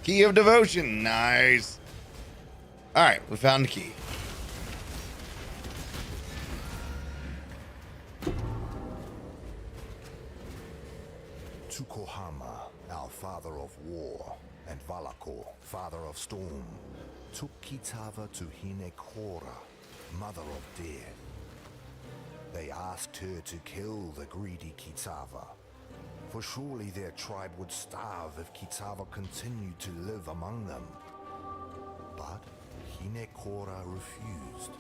Key of devotion. Nice. All right, we found the key. Tukohama, our father of war, and Valakor, father of storm, took Kitava to Hinekora, mother of death. They asked her to kill the greedy Kitava, for surely their tribe would starve if Kitava continued to live among them. But Hinekora refused,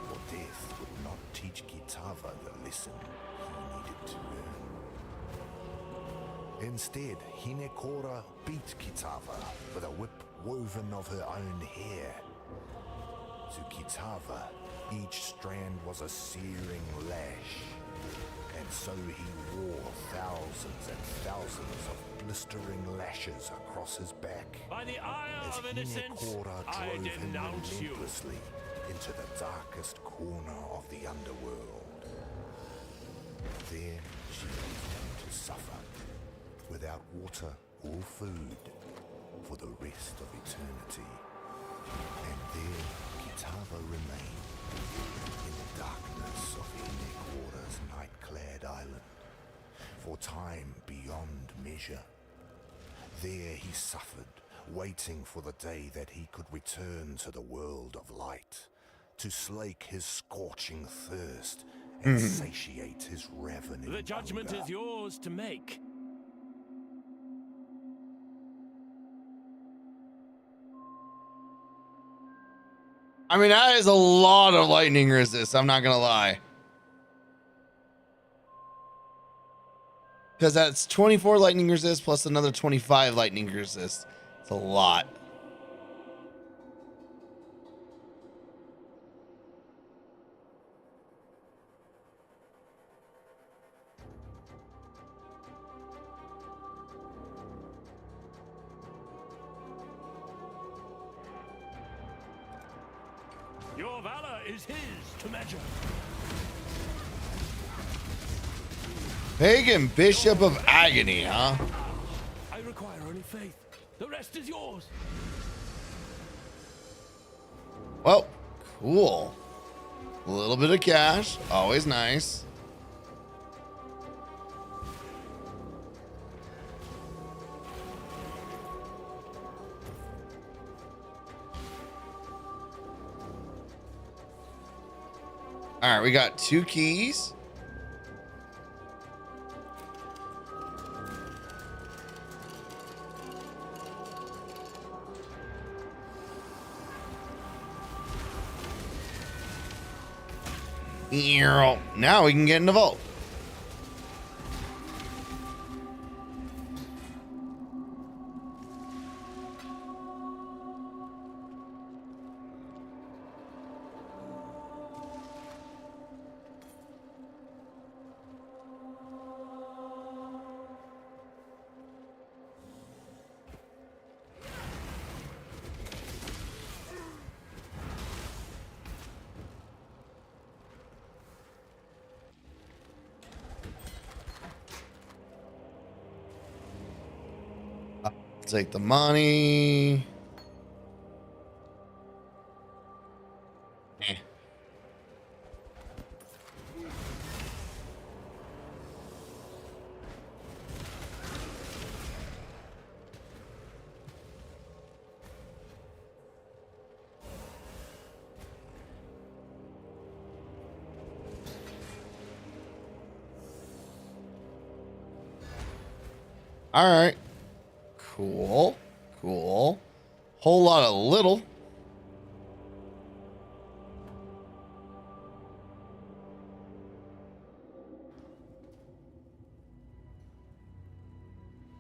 for death would not teach Kitava the lesson he needed to learn. Instead, Hinekora beat Kitava with a whip woven of her own hair. To Kitava, each strand was a searing lash, and so he wore thousands and thousands of blistering lashes across his back. By the ire As of innocence, Hinekora I drove him denounce you. relentlessly into the darkest corner of the underworld. There she left him to suffer, without water or food, for the rest of eternity. And there Kitava remained, in the darkness of Hinekora's night-clad island, for time beyond measure. There he suffered, waiting for the day that he could return to the world of light, to slake his scorching thirst and satiate his ravening The judgment hunger. is yours to make. I mean, that is a lot of lightning resist. I'm not going to lie. Because that's 24 lightning resist plus another 25 lightning resist. It's a lot. Your valor is his to measure. Pagan Bishop of Agony, huh? I require only faith. The rest is yours. Well, Cool. A little bit of cash. Always nice. All right, we got 2 keys. Now we can get in the vault. Take the money. Eh. All right. Cool. Cool. Whole lot of little.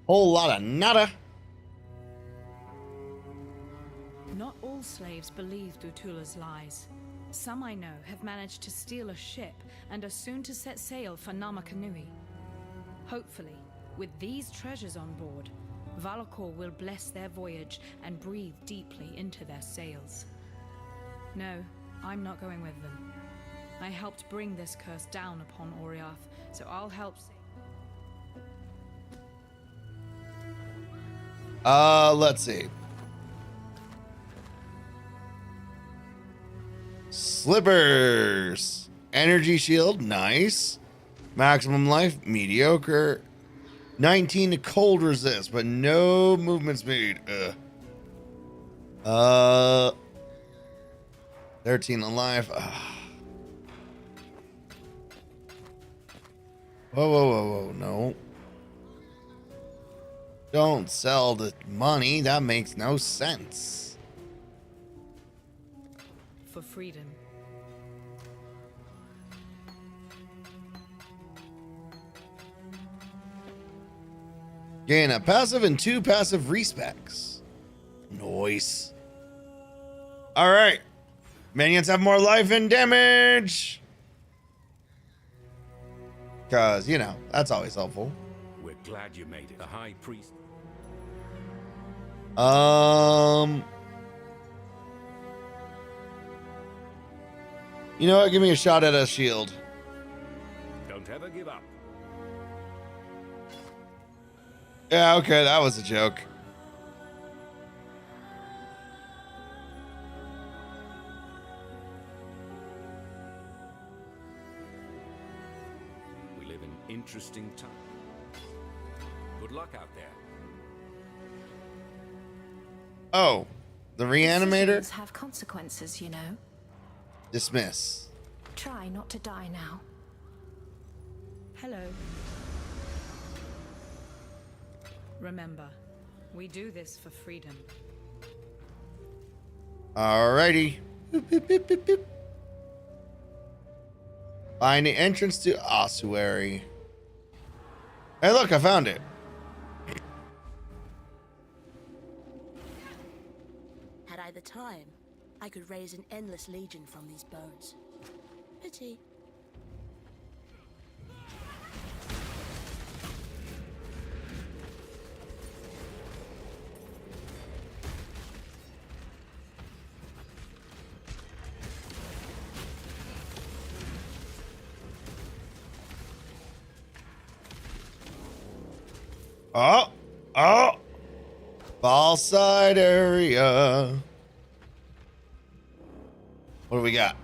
Whole lot of nada. Not all slaves believe Dutula's lies. Some I know have managed to steal a ship and are soon to set sail for Namakanui. Hopefully, with these treasures on board, Valakor will bless their voyage and breathe deeply into their sails. No, I'm not going with them. I helped bring this curse down upon Oriath, so I'll help Let's see. Slippers. Energy shield, nice. Maximum life, mediocre. 19 to cold resist, but no movement speed. 13 on life. Whoa, no. Don't sell the money. That makes no sense. for freedom. Gain a passive and 2 passive respecs. Nice. All right. Minions have more life and damage. Because, you know, that's always helpful. We're glad you made it. The High Priest. You know what? Give me a shot at a shield. Don't ever give up. Yeah, okay, that was a joke. We live in interesting times. Good luck out there. Oh, the reanimator? Decisions have consequences, you know. Dismiss. Try not to die now. Hello. Remember, we do this for freedom. Alrighty. Boop, boop, boop, boop, boop. Find the entrance to ossuary. Hey, look, I found it. Had I the time, I could raise an endless legion from these bones. Pity. Oh. Ball side area. What do we got?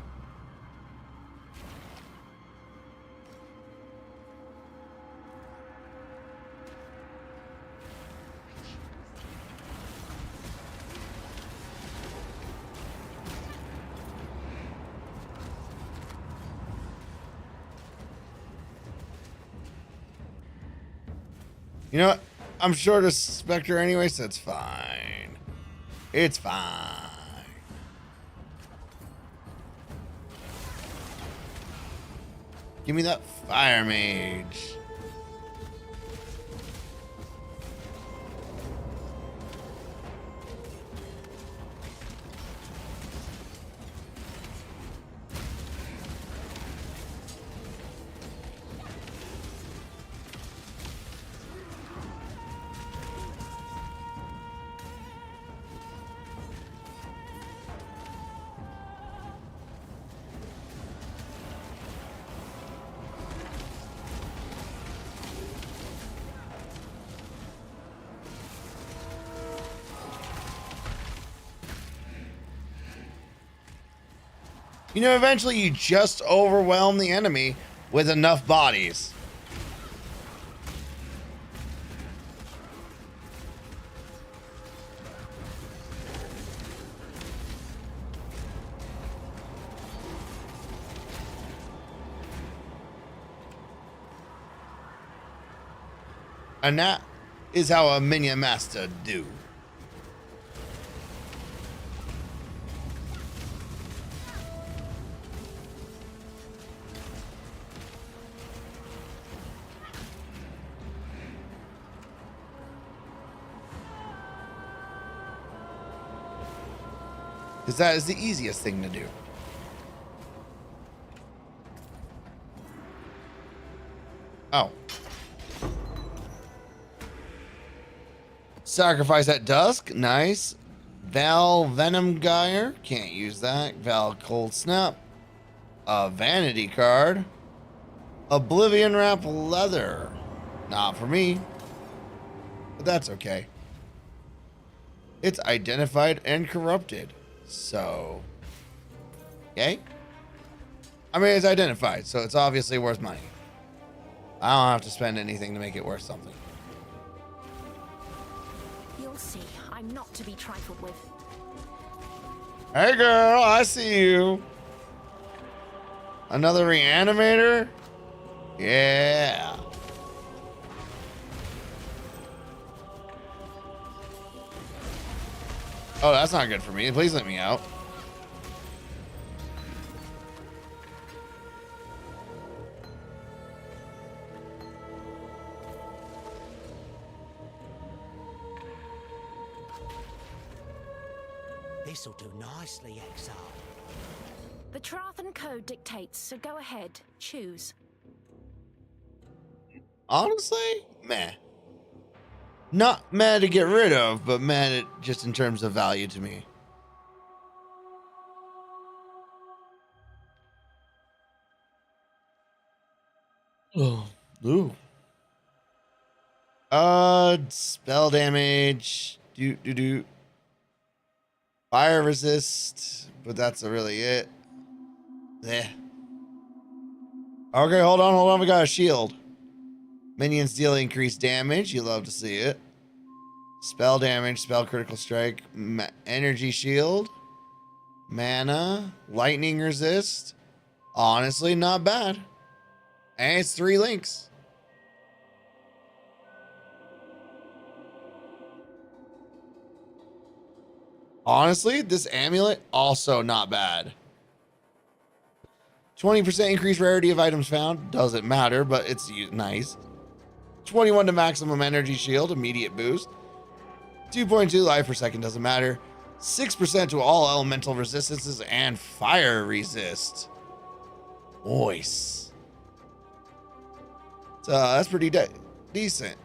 You know what? I'm short of Spectre anyway, so it's fine. It's fine. Give me that fire mage. You know, eventually you just overwhelm the enemy with enough bodies. And that is how a minion master do. Because that is the easiest thing to do. Oh. Sacrifice at dusk. Nice. Val Venom Gyre. Can't use that. Val Cold Snap. A Vanity card. Oblivion Wrap Leather. Not for me. But that's okay. It's identified and corrupted. So, okay. I mean, it's identified, so it's obviously worth money. I don't have to spend anything to make it worth something. You'll see. I'm not to be trifled with. Hey, girl, I see you. Another reanimator? Yeah. Oh, that's not good for me. Please let me out. This'll do nicely, Exile. The Trathan Code dictates, so go ahead. Choose. Honestly, meh. Not mad to get rid of, but mad at just in terms of value to me. Oh, ooh. Spell damage. Do. Fire resist, but that's really it. There. Okay, hold on. We got a shield. Minions deal increased damage. You love to see it. Spell damage, spell critical strike, energy shield, mana, lightning resist. Honestly, not bad. And it's 3 links. Honestly, this amulet also not bad. 20% increased rarity of items found. Doesn't matter, but it's nice. 21 to maximum energy shield, immediate boost. 2.2 life per second, doesn't matter. 6% to all elemental resistances and fire resist. Nice. So that's pretty decent.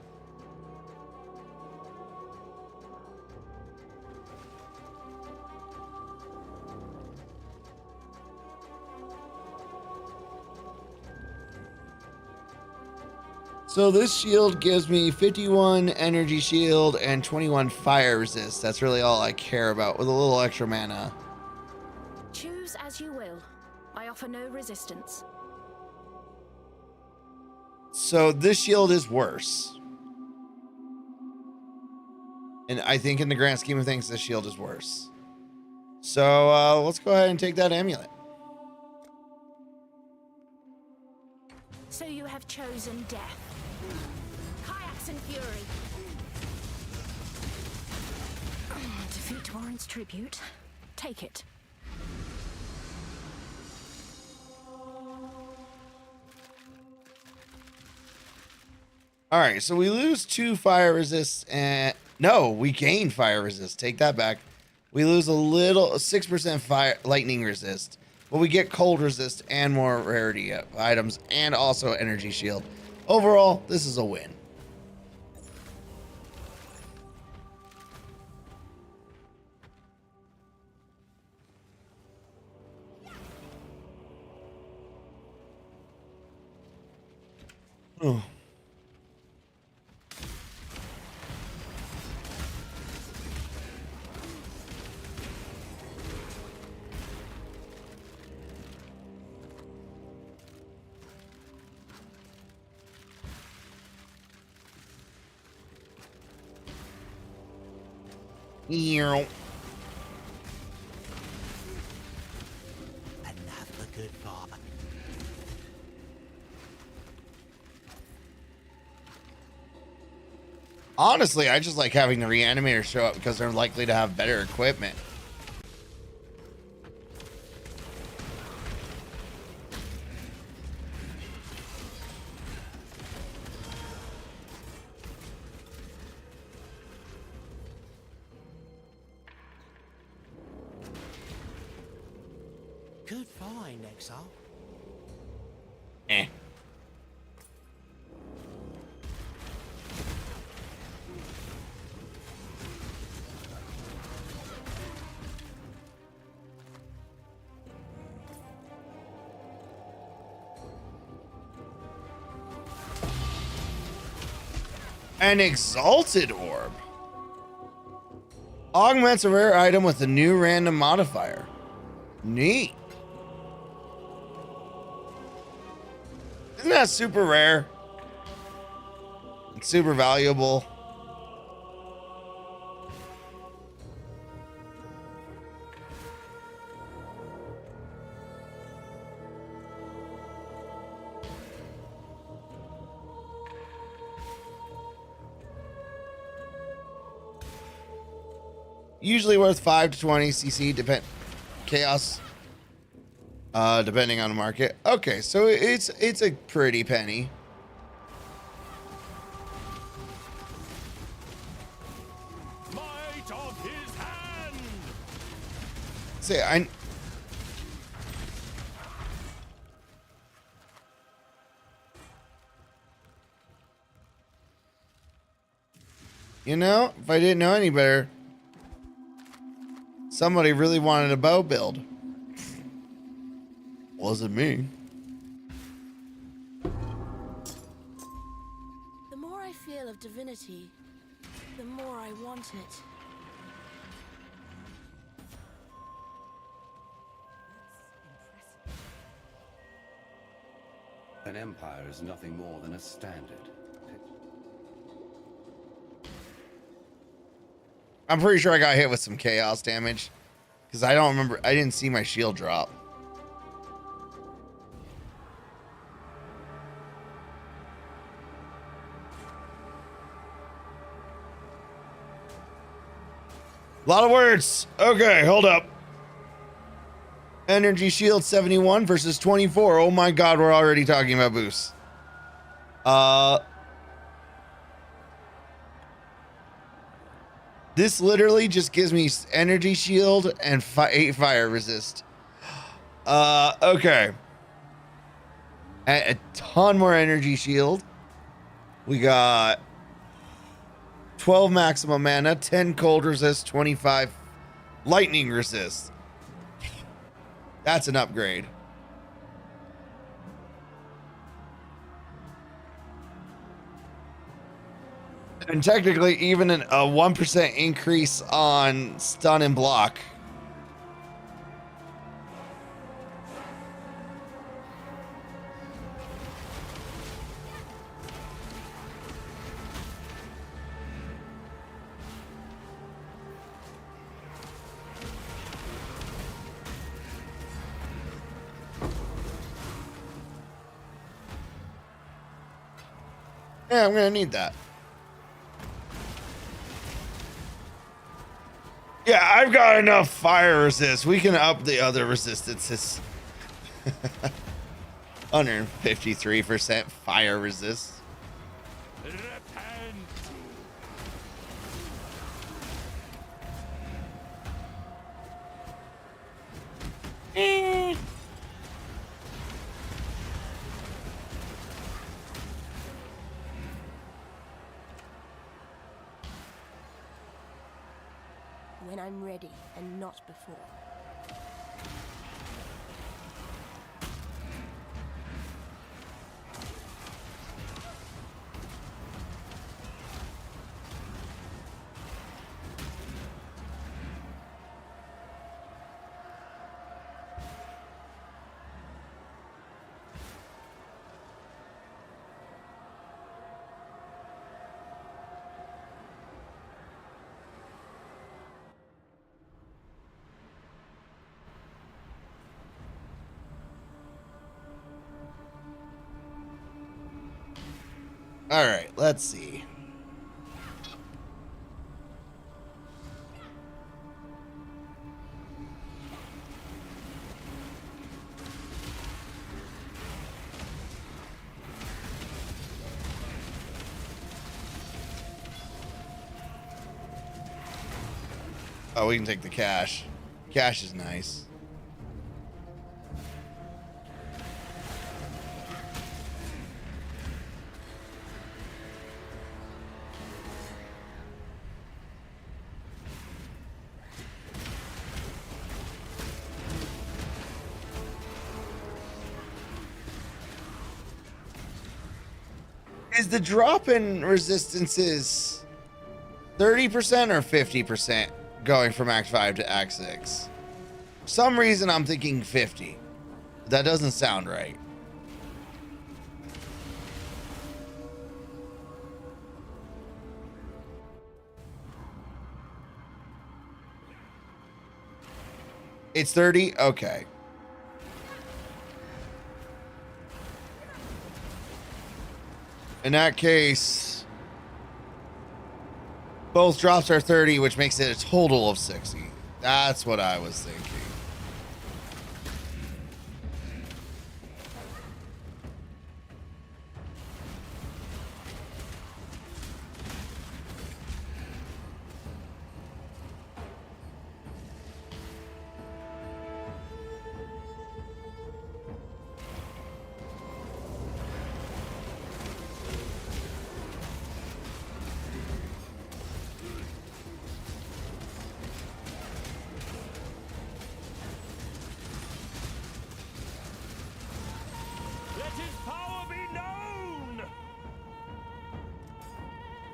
So this shield gives me 51 energy shield and 21 fire resist. That's really all I care about with a little extra mana. Choose Choose as you will. I offer no resistance. So this shield is worse. And I think in the grand scheme of things, this shield is worse. So let's go ahead and take that amulet. So you have chosen death. Kayaks and fury. Defeat warrants tribute. Take it. All right, so we lose 2 fire resist and no, we gain fire resist. Take that back. We lose a 6% fire lightning resist, but we get cold resist and more rarity items and also energy shield. Overall, this is a win. Oh. Another good fight. Honestly, I just like having the reanimators show up because they're likely to have better equipment. Good find, Exile. Eh. An exalted orb augments a rare item with a new random modifier. Neat. Isn't that super rare? It's super valuable. Usually worth 5 to 20 CC, chaos, depending on the market. Okay, so it's a pretty penny. Might of his hand. Say you know, if I didn't know any better, somebody really wanted a bow build. Wasn't me. The more I feel of divinity, the more I want it. An empire is nothing more than a standard. I'm pretty sure I got hit with some chaos damage because I don't remember. I didn't see my shield drop. A lot of words. Okay, hold up. Energy shield 71 versus 24. Oh my god, we're already talking about boosts. This literally just gives me energy shield and 8 fire resist. Okay. A ton more energy shield. We got 12 maximum mana, 10 cold resist, 25 lightning resist. That's an upgrade. And technically, even a 1% increase on stun and block. Yeah, I'm gonna need that. Yeah, I've got enough fire resist. We can up the other resistances. 153% fire resist. Repent. When I'm ready, and not before. All right, let's see. Oh, we can take the cash. Cash is nice. Is the drop in resistances 30% or 50% going from Act 5 to Act 6? For some reason I'm thinking 50. That doesn't sound right. It's 30? Okay. In that case, both drops are 30, which makes it a total of 60. That's what I was thinking.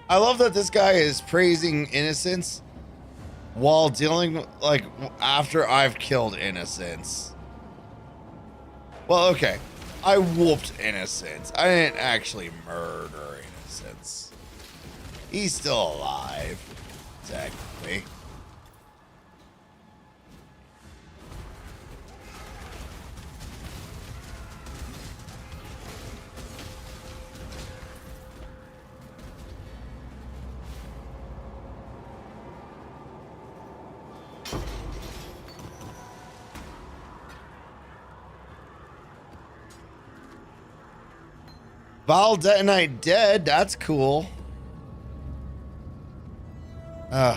I love that this guy is praising innocence while dealing, like, after I've killed innocence. Well, okay. I whooped innocence. I didn't actually murder innocence. He's still alive, technically. Val Detonite dead. That's cool. Ugh.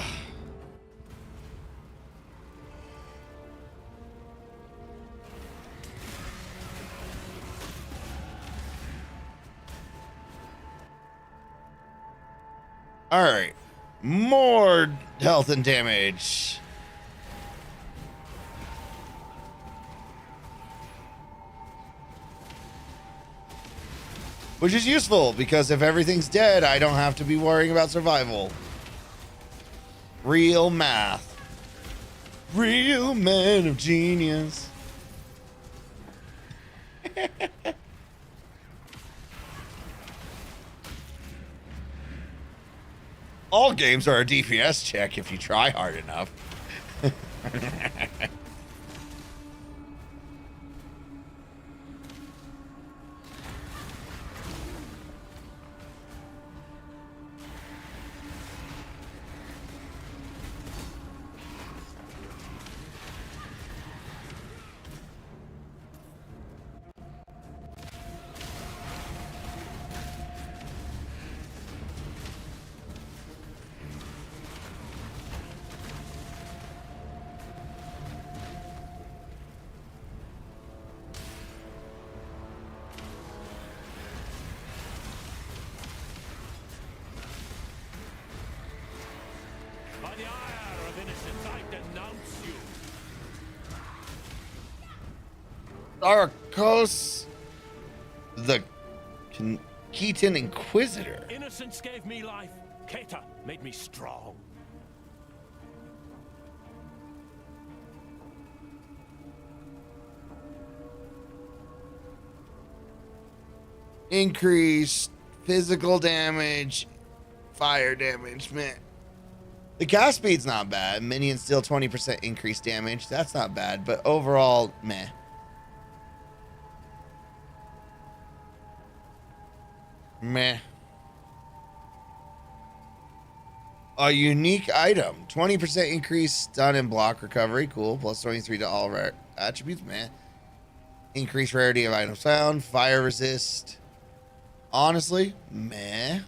All right. More health and damage. Which is useful, because if everything's dead, I don't have to be worrying about survival. Real math. Real man of genius. All games are a DPS check if you try hard enough. Arcos, the Keaton Inquisitor. Innocence gave me life. Keta made me strong. Increased physical damage, fire damage, man. The cast speed's not bad. Minions still 20% increased damage. That's not bad, but overall, meh. Meh. A unique item. 20% increase stun and block recovery. Cool. Plus 23 to all rare attributes. Meh. Increased rarity of items found. Fire resist. Honestly, meh.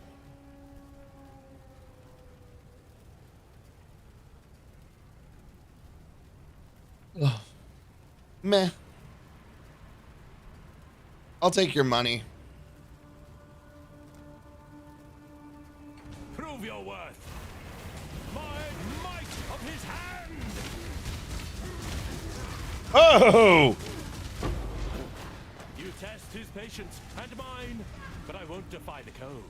Ugh. Meh. I'll take your money. Prove your worth. My might of his hand. Oh! You test his patience and mine, but I won't defy the code.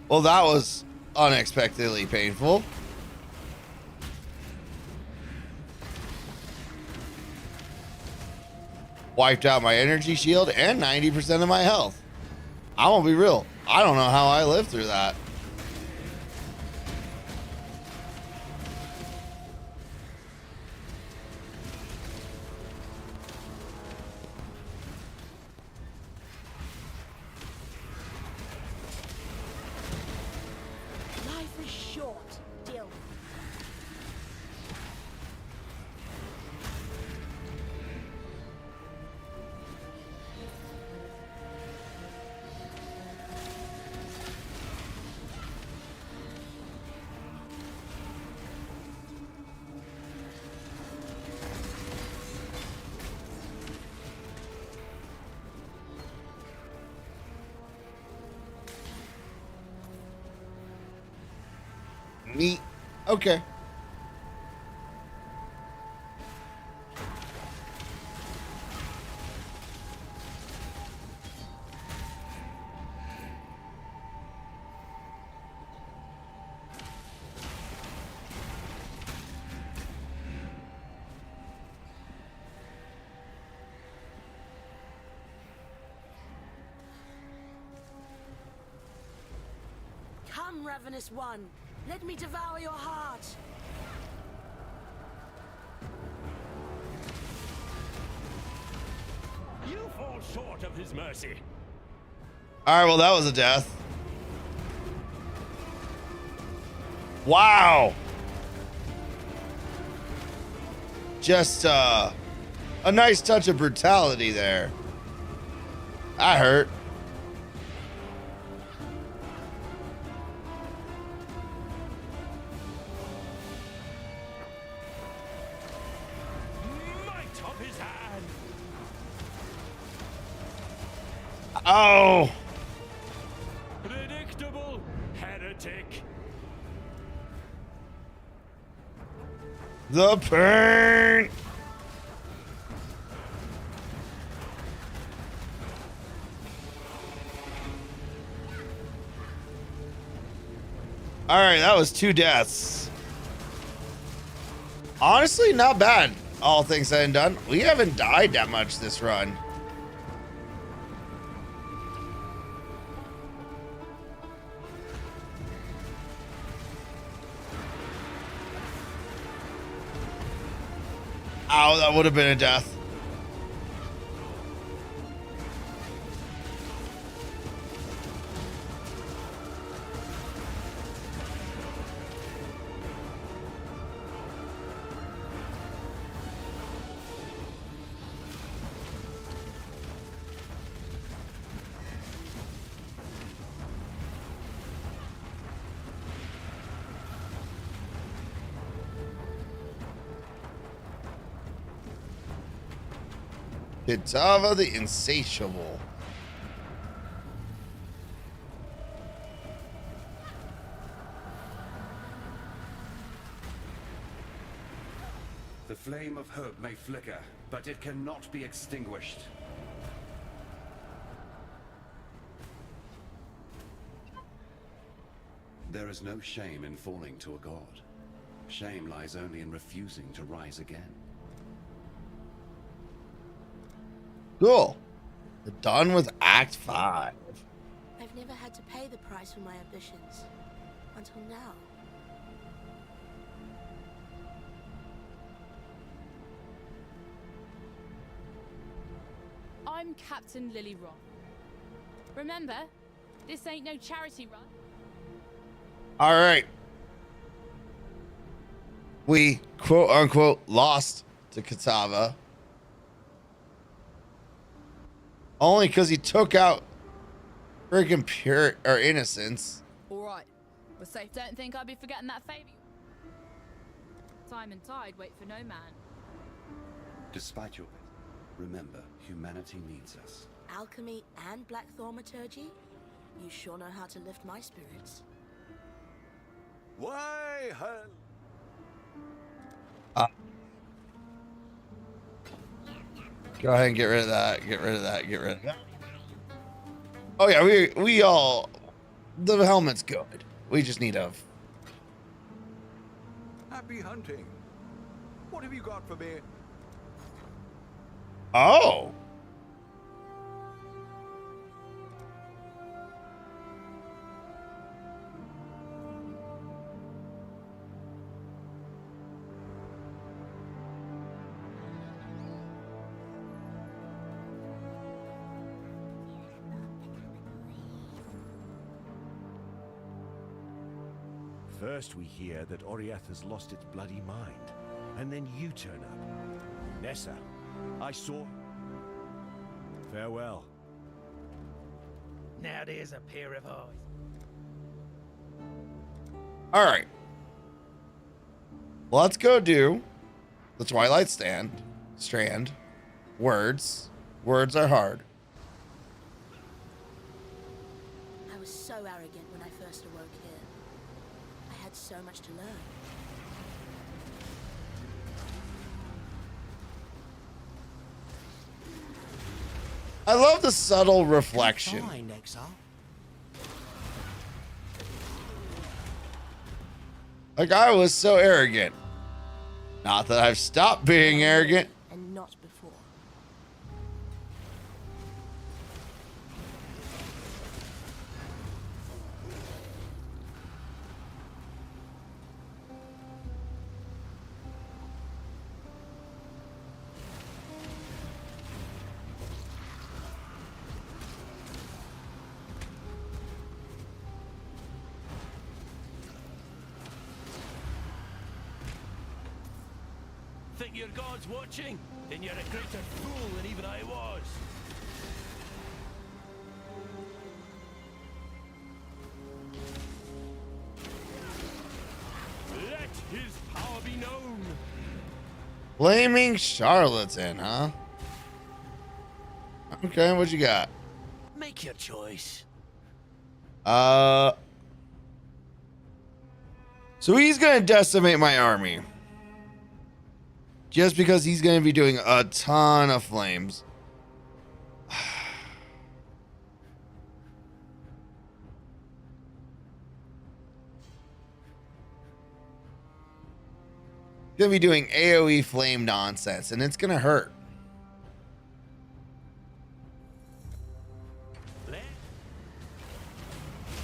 Well, that was unexpectedly painful. Wiped out my energy shield and 90% of my health. I'm gonna be real. I don't know how I lived through that. Life is short. Deal. Neat. Okay. Come, ravenous one. Let me devour your heart. You fall short of his mercy. All right, well, that was a death. Wow. Just a nice touch of brutality there. That hurt. Might of his hand. Oh. Predictable heretic. The pain. All right, that was 2 deaths. Honestly, not bad. All things said and done, we haven't died that much this run. Ow, that would have been a death. Hitava the Insatiable. The flame of hope may flicker, but it cannot be extinguished. There is no shame in falling to a god. Shame lies only in refusing to rise again. Cool. We're done with Act 5. I've never had to pay the price for my ambitions. Until now. I'm Captain Lily Roth. Remember, this ain't no charity run. All right. We, quote unquote, lost to Katava. Only because he took out freaking pure or innocence. Alright, we're safe. Don't think I'll be forgetting that favor. Time and tide wait for no man. Despite your... Remember, humanity needs us. Alchemy and black thaumaturgy? You sure know how to lift my spirits. Why, hell? Go ahead and get rid of that. Get rid of that. Get rid of that. Oh yeah, we all, the helmet's good. We just need a... Happy hunting. What have you got for me? Oh. First we hear that Oriath has lost its bloody mind, and then you turn up. Nessa, I saw... Farewell. Now there's a pair of eyes. All right. Let's go do the Twilight Strand. Words. Words are hard. I was so arrogant when I first awoke here. I had so much to learn. I love the subtle reflection. Fine, Exile. Like, I was so arrogant. Not that I've stopped being arrogant. And not before. Think your God's watching? Then you're a greater fool than even I was. Let his power be known. Blaming charlatan, huh? Okay, what you got? Make your choice. So he's gonna decimate my army. Just because he's gonna be doing a ton of flames. Gonna be doing AoE flame nonsense, and it's gonna hurt.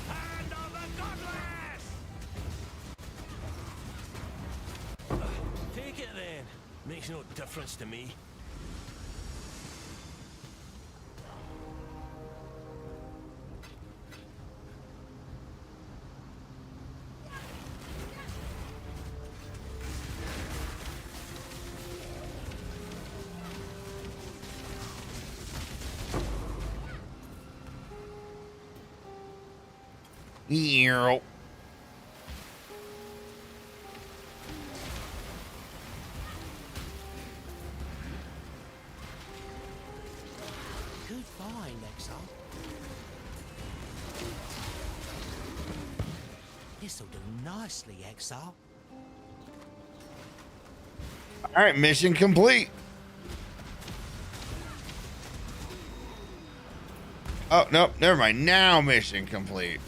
Hand of the godless! Take it then. Makes no difference to me. Ew. Good find, Exile. This'll do nicely, Exile. All right, mission complete. Oh, nope, never mind. Now mission complete.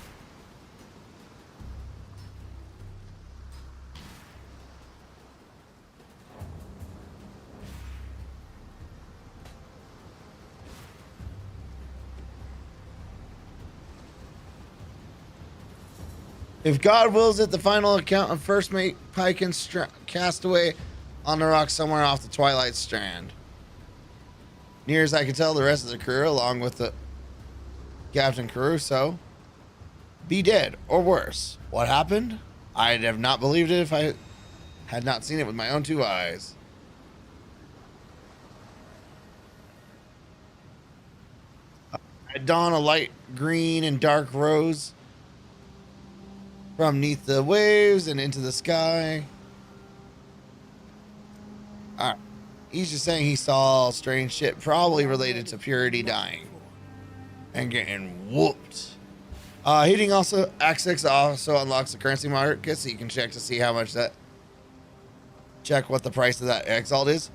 If God wills it, the final account of first mate Pike and Castaway on the rock somewhere off the Twilight Strand. Near as I can tell, the rest of the crew, along with the Captain Caruso, be dead or worse. What happened? I'd have not believed it if I had not seen it with my own two eyes. At dawn, a light green and dark rose from neath the waves and into the sky. All right. He's just saying he saw strange shit, probably related to Purity dying and getting whooped. Hitting also X6 also unlocks the currency market, so you can check to see how much that. Check what the price of that Exalt is.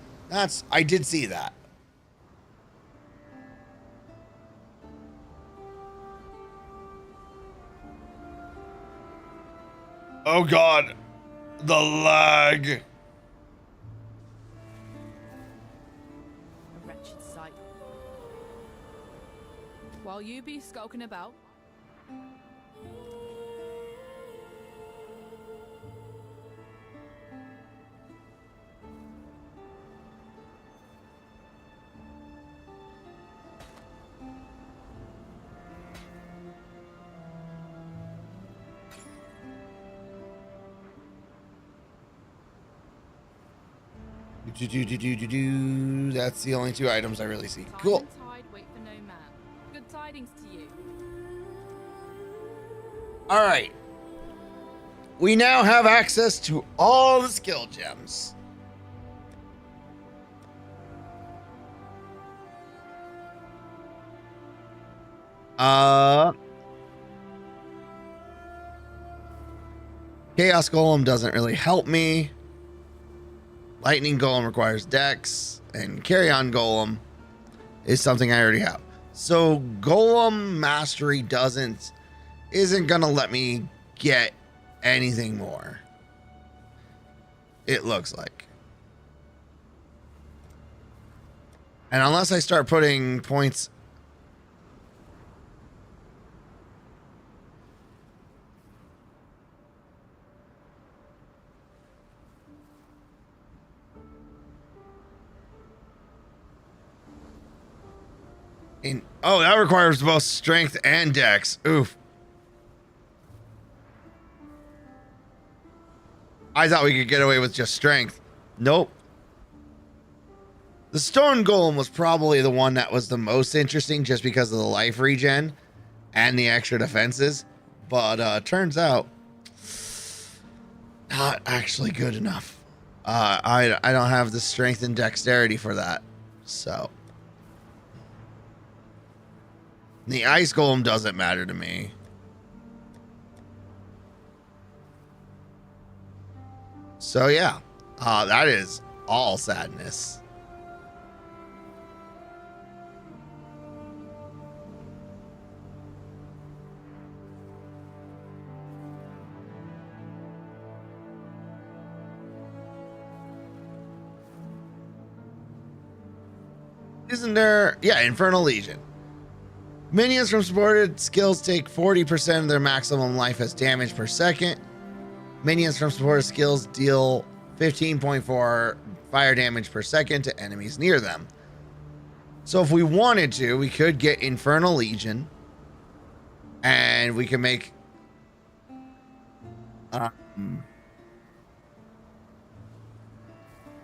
I did see that. Oh God, the lag. A wretched sight. While you be skulking about, That's the only two items I really see. Cool. tide, wait for no man. Good tidings to you. All right. We now have access to all the skill gems. Chaos Golem doesn't really help me. Lightning Golem requires Dex, and Carry On Golem is something I already have. So Golem Mastery isn't gonna let me get anything more. It looks like. And unless I start putting points. Oh, that requires both strength and dex. Oof. I thought we could get away with just strength. Nope. The Stone Golem was probably the one that was the most interesting just because of the life regen and the extra defenses. But turns out, not actually good enough. I don't have the strength and dexterity for that. So. The Ice Golem doesn't matter to me. So yeah, that is all sadness. Isn't there? Yeah, Infernal Legion. Minions from supported skills take 40% of their maximum life as damage per second. Minions from supported skills deal 15.4 fire damage per second to enemies near them. So if we wanted to, we could get Infernal Legion. And we can make...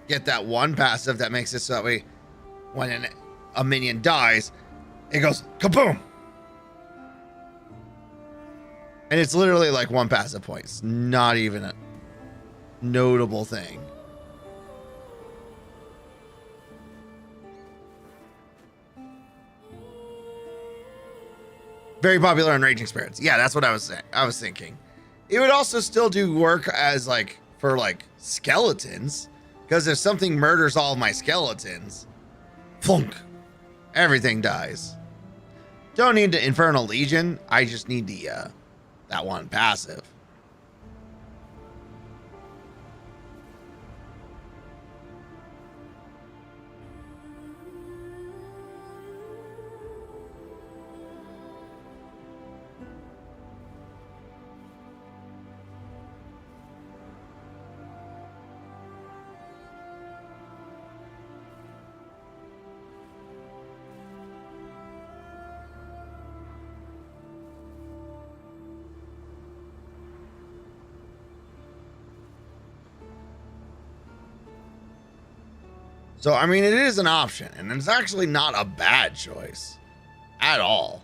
get that one passive that makes it so that way when a minion dies, it goes kaboom. And it's literally like one passive point. It's not even a notable thing. Very popular on Raging Spirits. Yeah, that's what I was saying. I was thinking. It would also still do work as like for like skeletons. Because if something murders all of my skeletons, flunk, everything dies. Don't need the Infernal Legion. I just need the that one passive. So, I mean, it is an option, and it's actually not a bad choice at all.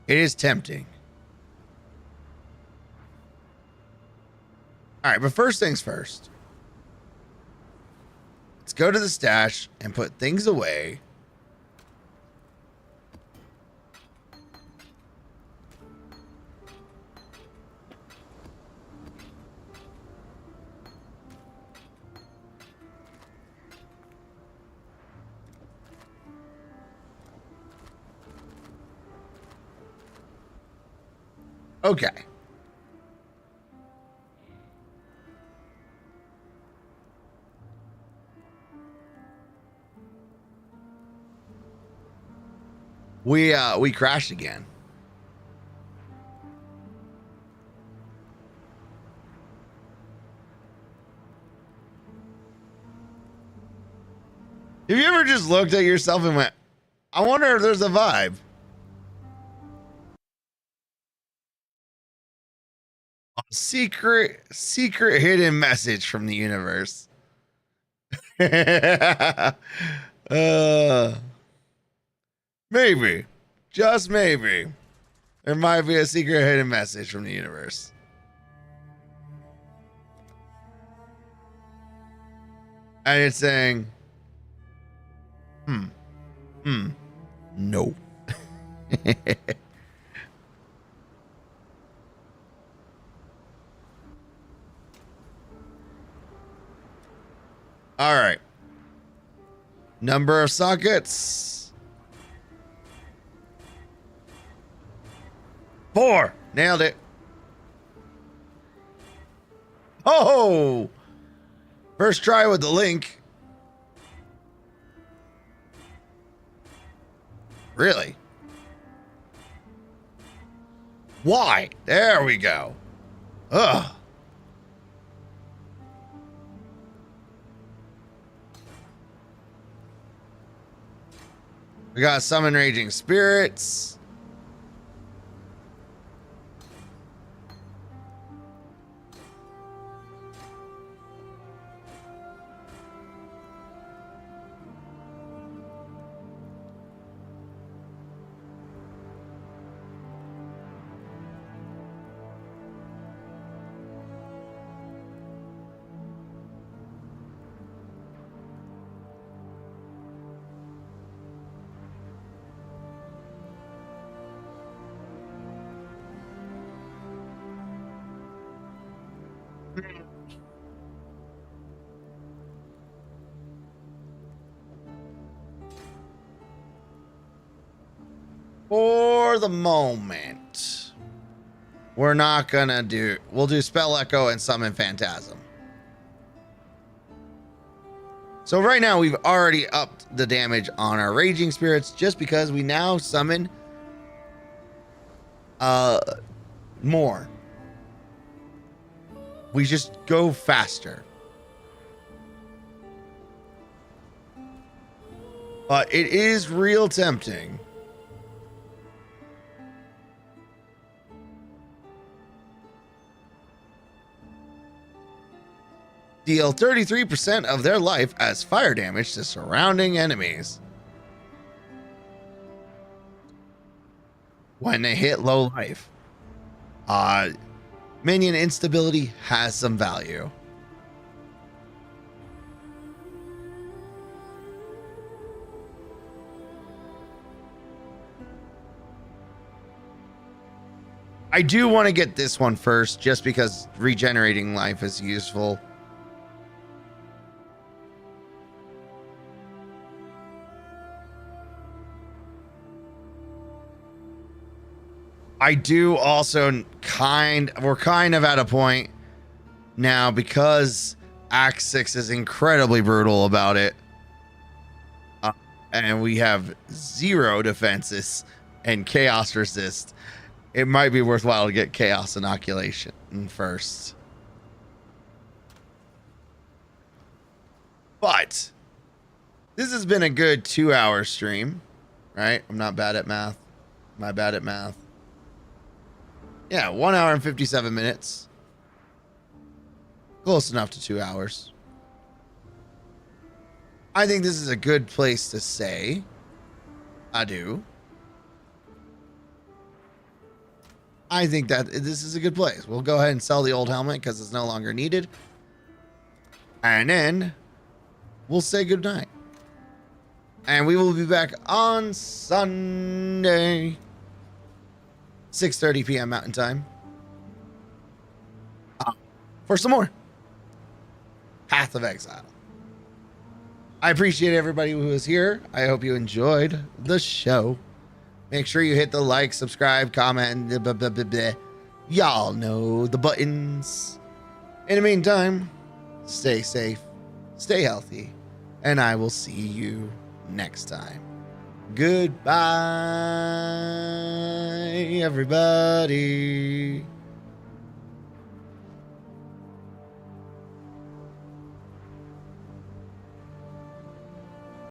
It is tempting. All right, but first things first. Let's go to the stash and put things away. Okay. We crashed again. Have you ever just looked at yourself and went, I wonder if there's a vibe? Secret hidden message from the universe. Maybe, just maybe, there might be a secret hidden message from the universe. And it's saying, no. All right. Number of sockets. 4. Nailed it. Oh! First try with the link. Really? Why? There we go. Ugh. We got summon raging spirits. For the moment, we're not gonna do, we'll do Spell Echo and Summon Phantasm. So right now we've already upped the damage on our Raging Spirits just because we now summon more. We just go faster. But it is real tempting. Deal 33% of their life as fire damage to surrounding enemies when they hit low life. Minion instability has some value. I do want to get this one first, just because regenerating life is useful. I do also we're kind of at a point now, because Act 6 is incredibly brutal about it. And we have 0 defenses and chaos resist. It might be worthwhile to get chaos inoculation first. But this has been a good 2-hour stream, right? I'm not bad at math. Am I bad at math? Yeah, 1 hour and 57 minutes. Close enough to 2 hours. I think this is a good place to say adieu. I think that this is a good place. We'll go ahead and sell the old helmet because it's no longer needed. And then we'll say goodnight. And we will be back on Sunday, 6:30 p.m. Mountain Time, for some more Path of Exile. I appreciate everybody who was here. I hope you enjoyed the show. Make sure you hit the like, subscribe, comment, blah, blah, blah, blah. Y'all know the buttons. In the meantime, stay safe, stay healthy, and I will see you next time. Goodbye, everybody.